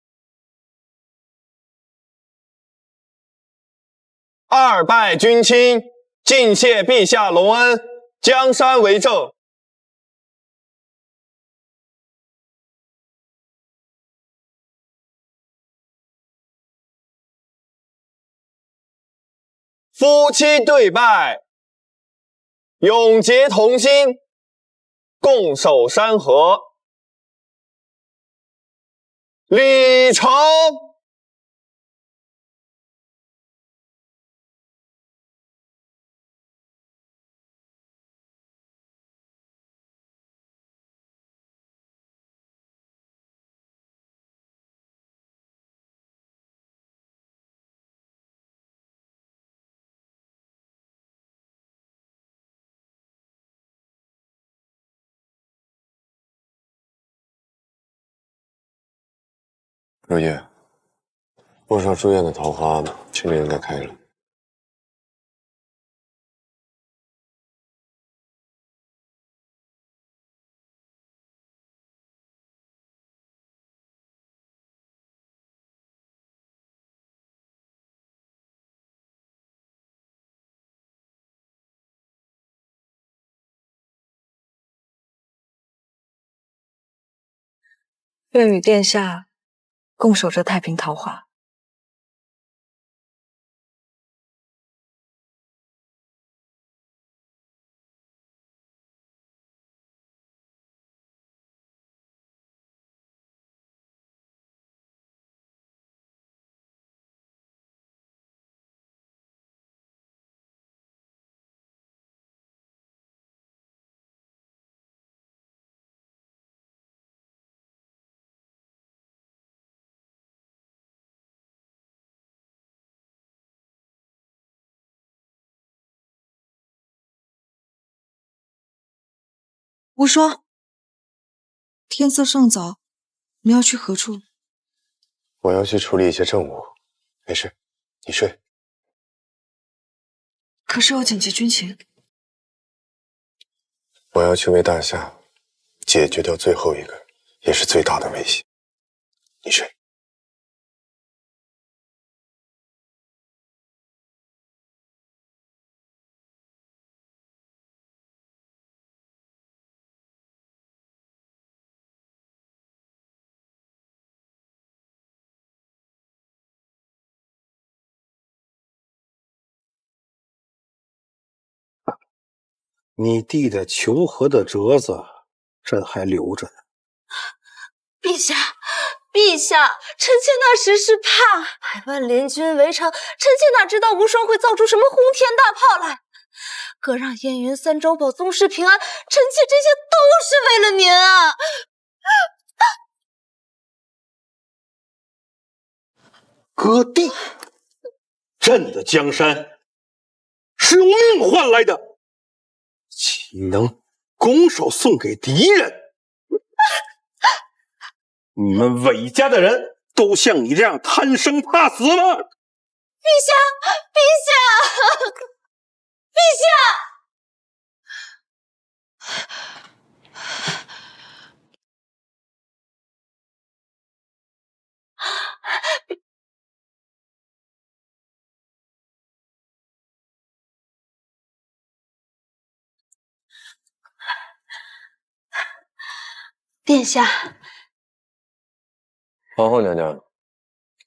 二拜君亲，尽谢陛下隆恩，江山为证。夫妻对拜，永结同心，共守山河，礼成。若叶，莫少书院的桃花去年应该开了。愿与殿下共守这太平桃花。无双，天色尚早，你要去何处？我要去处理一些政务，没事，你睡。可是有紧急军情。我要去为大夏解决掉最后一个，也是最大的威胁。你睡。你弟的求和的折子，朕还留着呢。陛下，陛下，臣妾那时是怕百万联军围城，臣妾哪知道无双会造出什么轰天大炮来。可让燕云三州保宗室平安，臣妾这些都是为了您啊！割地，朕的江山是用命换来的，岂能拱手送给敌人？你们韦家的人都像你这样贪生怕死吗？陛下，陛下，陛下！殿下，皇后娘娘，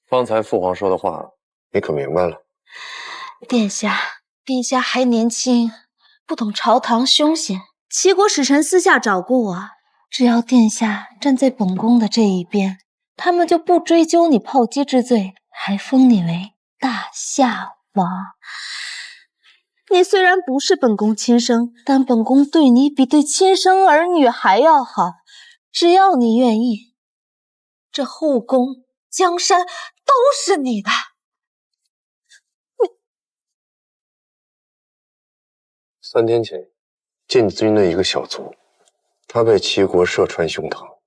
方才父皇说的话，你可明白了？殿下，陛下还年轻，不懂朝堂凶险。齐国使臣私下找过我，只要殿下站在本宫的这一边，他们就不追究你炮击之罪，还封你为大夏王。你虽然不是本宫亲生，但本宫对你比对亲生儿女还要好。只要你愿意，这后宫、江山都是你的。3天前，禁军的一个小卒，他被齐国射穿胸膛，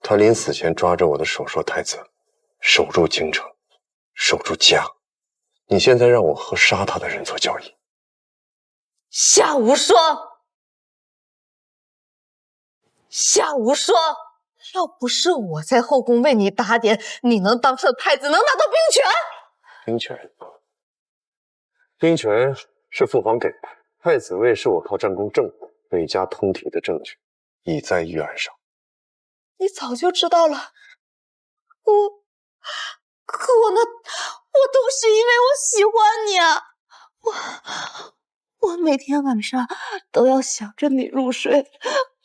他临死前抓着我的手说：“太子，守住京城，守住家。”你现在让我和杀他的人做交易？夏无双，夏无双，要不是我在后宫为你打点，你能当上太子，能拿到兵权？兵权是父皇给的，太子位是我靠战功正韦家通体的证据，已在玉案上。你早就知道了，可我都是因为我喜欢你啊！我每天晚上都要想着你入睡，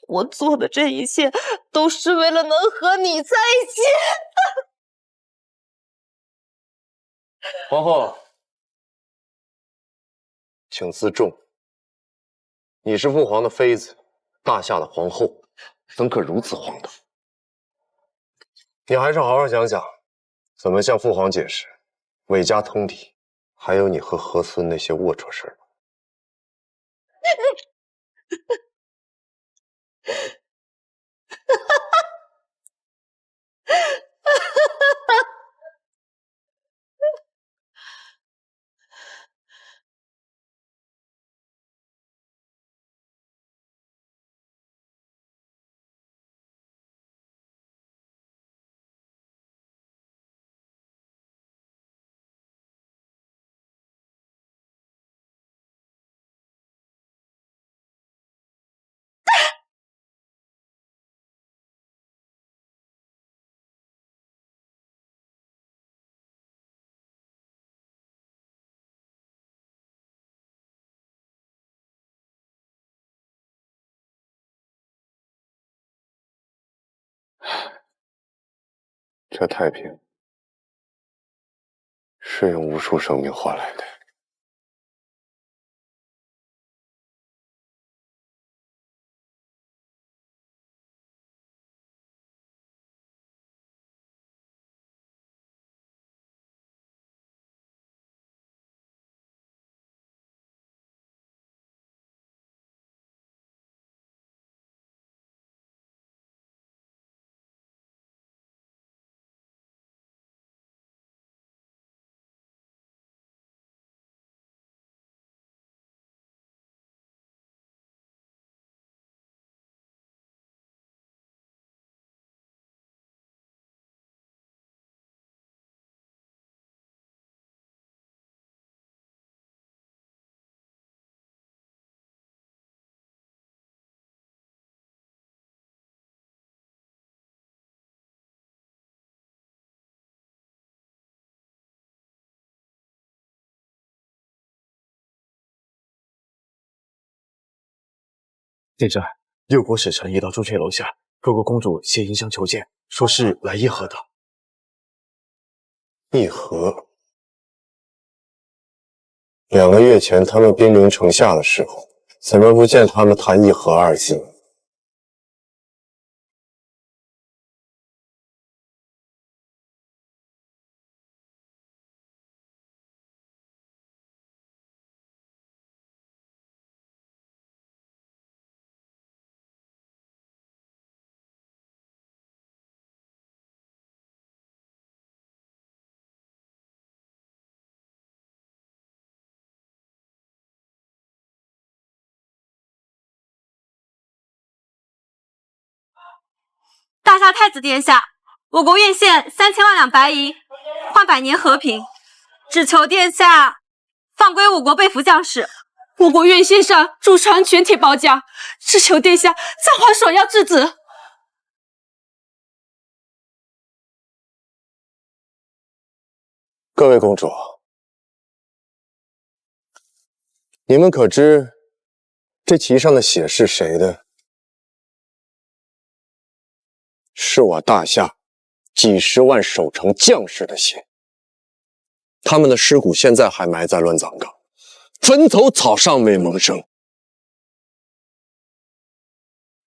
我做的这一切都是为了能和你在一起。皇后，请自重。你是父皇的妃子，大夏的皇后，怎可如此荒唐？你还是好好想想，怎么向父皇解释韦家通体，还有你和和孙那些龌龊事儿。这太平是用无数生命换来的。殿下，六国使臣已到朱雀楼下，各国公主携银箱求见，说是来议和的。议和？2个月前他们兵临城下的时候，怎么不见他们谈议和二字？大夏太子殿下，我国愿献3000万两白银，换100年和平，只求殿下放归我国被俘将士。我国愿献上驻川全体保甲，只求殿下暂缓索要之子。各位公主，你们可知这旗上的血是谁的？是我大夏几十万守城将士的血，他们的尸骨现在还埋在乱葬岗，坟头草尚未萌生。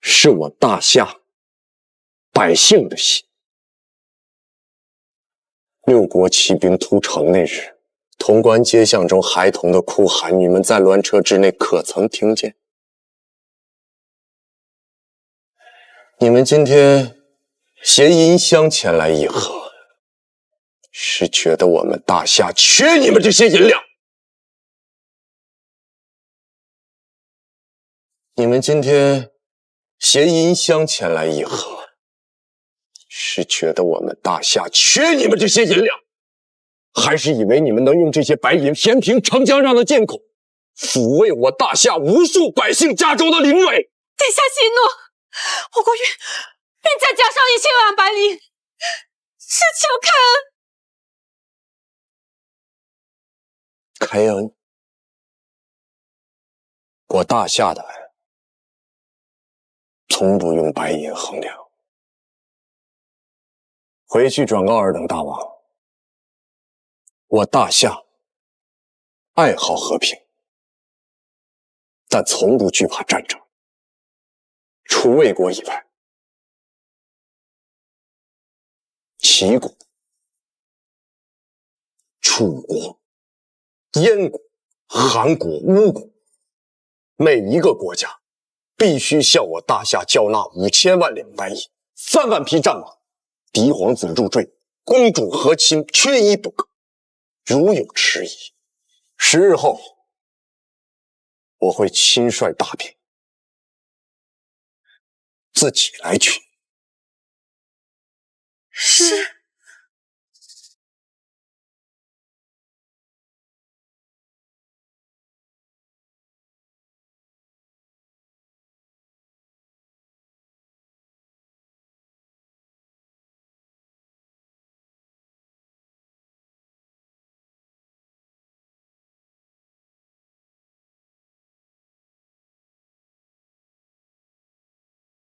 是我大夏百姓的血。6国骑兵屠城那日，潼关街巷中孩童的哭喊，你们在銮车之内可曾听见？你们今天携银箱前来议和，是觉得我们大夏缺你们这些银两？你们今天携银箱前来议和，是觉得我们大夏缺你们这些银两，还是以为你们能用这些白银填平长江上的剑口，抚慰我大夏无数百姓家中的灵委？殿下息怒，我国愿再加上1000万白银，只求开恩。开恩？我大夏的恩，从不用白银衡量。回去转告2等大王，我大夏爱好和平，但从不惧怕战争。除魏国以外，齐国、楚国、燕国、韩国、乌国，每一个国家必须向我大夏交纳5000万两白银，3万匹战马，嫡皇子入赘，公主和亲，缺一不可。如有迟疑，10日后我会亲率大兵自己来取。是。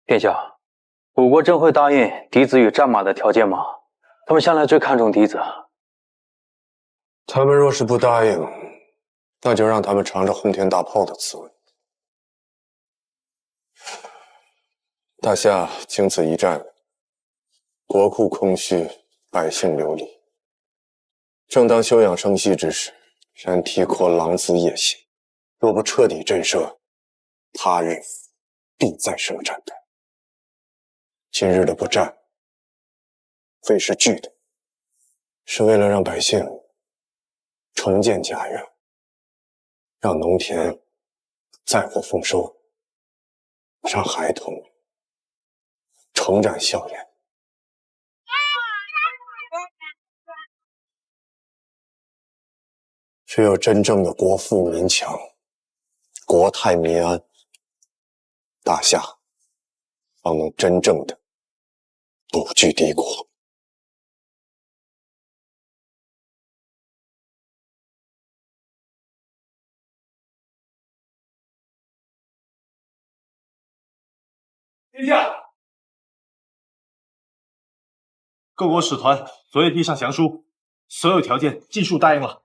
殿下，我国真会答应嫡子与战马的条件吗？他们向来最看重嫡子。他们若是不答应，那就让他们尝尝轰天大炮的滋味。大夏经此一战，国库空虚，百姓流离。正当休养生息之时，然提扩狼子野心，若不彻底震慑，他日必再生战端。今日的不战，非是惧的，是为了让百姓重建家园，让农田再获丰收，让孩童重展笑颜。只有真正的国富民强，国泰民安，大夏方能真正的不惧敌国。殿下，各国使团昨夜递上降书，所有条件尽数答应了。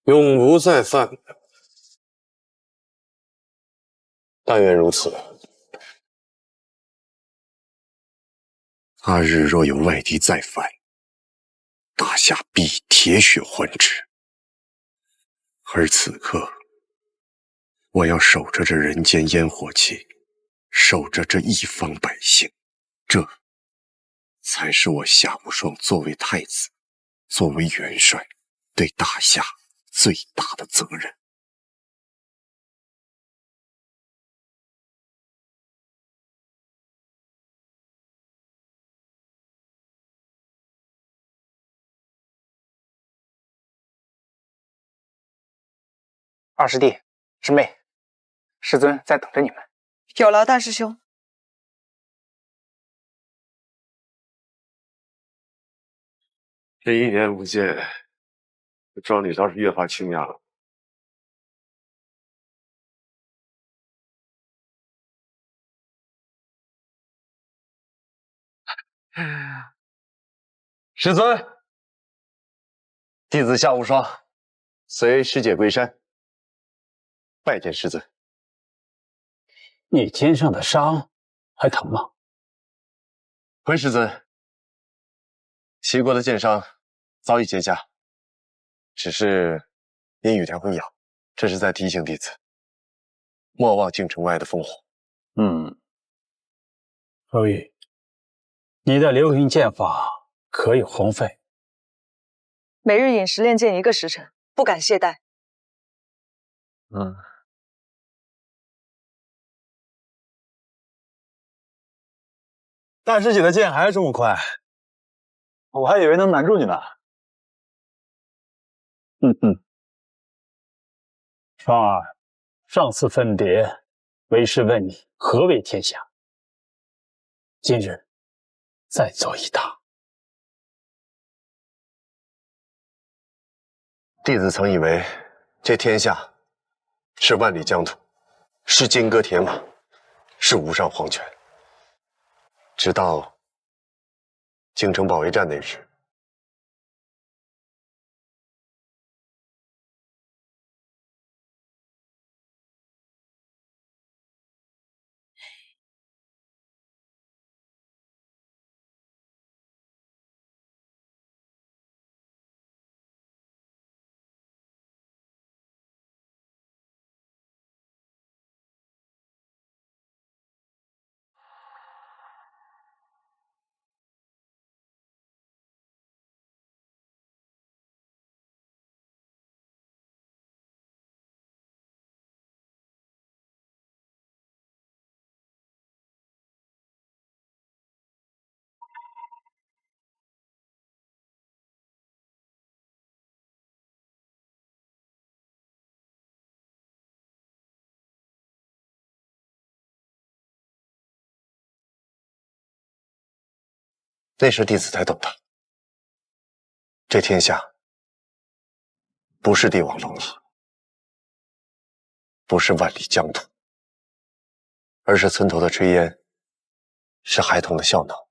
永不再犯，但愿如此。他日若有外敌再犯，大夏必铁血还之。而此刻，我要守着这人间烟火气，守着这一方百姓，这才是我夏无双作为太子，作为元帅，对大夏最大的责任。二师弟、师妹，师尊在等着你们。有劳大师兄。这一年不见，庄里倒是越发清雅了。师尊，弟子夏无双，随师姐归山，拜见师尊。你肩上的伤还疼吗？回师尊，齐国的剑伤早已结痂，只是因雨天会痒，这是在提醒弟子，莫忘京城外的烽火。周瑜，你的流云剑法可以荒废。每日饮食练剑1个时辰，不敢懈怠。大师姐的剑还是这么快，我还以为能难住你呢。双儿，上次分别，为师问你何为天下？今日再做一答。弟子曾以为这天下是万里疆土，是金戈铁马，是无上皇权。直到京城保卫战那日，那时弟子才懂得，这天下不是帝王蝼蚁，不是万里疆土，而是村头的炊烟，是孩童的笑闹，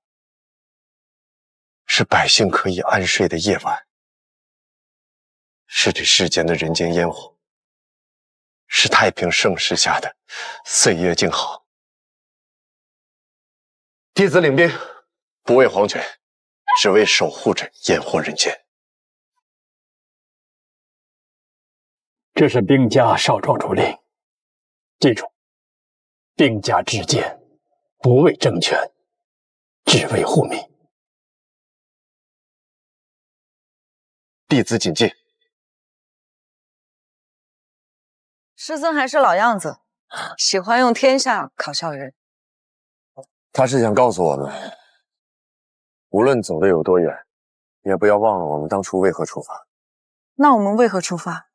是百姓可以安睡的夜晚，是这世间的人间烟火，是太平盛世下的岁月静好。弟子领兵，不为皇权，只为守护着烟火人间。这是兵家少壮主令，记住，兵家之间不为政权，只为护民。弟子谨记。师尊还是老样子，喜欢用天下考笑人。他是想告诉我们，无论走得有多远，也不要忘了我们当初为何出发。那我们为何出发？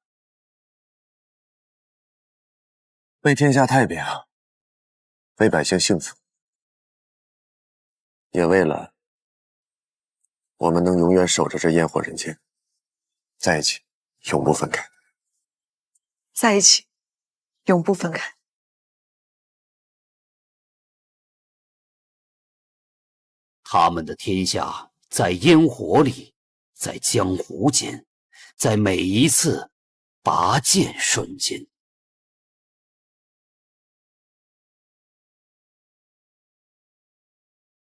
为天下太平，为百姓幸福，也为了我们能永远守着这烟火人间，在一起，永不分开。在一起，永不分开。他们的天下在烟火里，在江湖间，在每一次拔剑瞬间。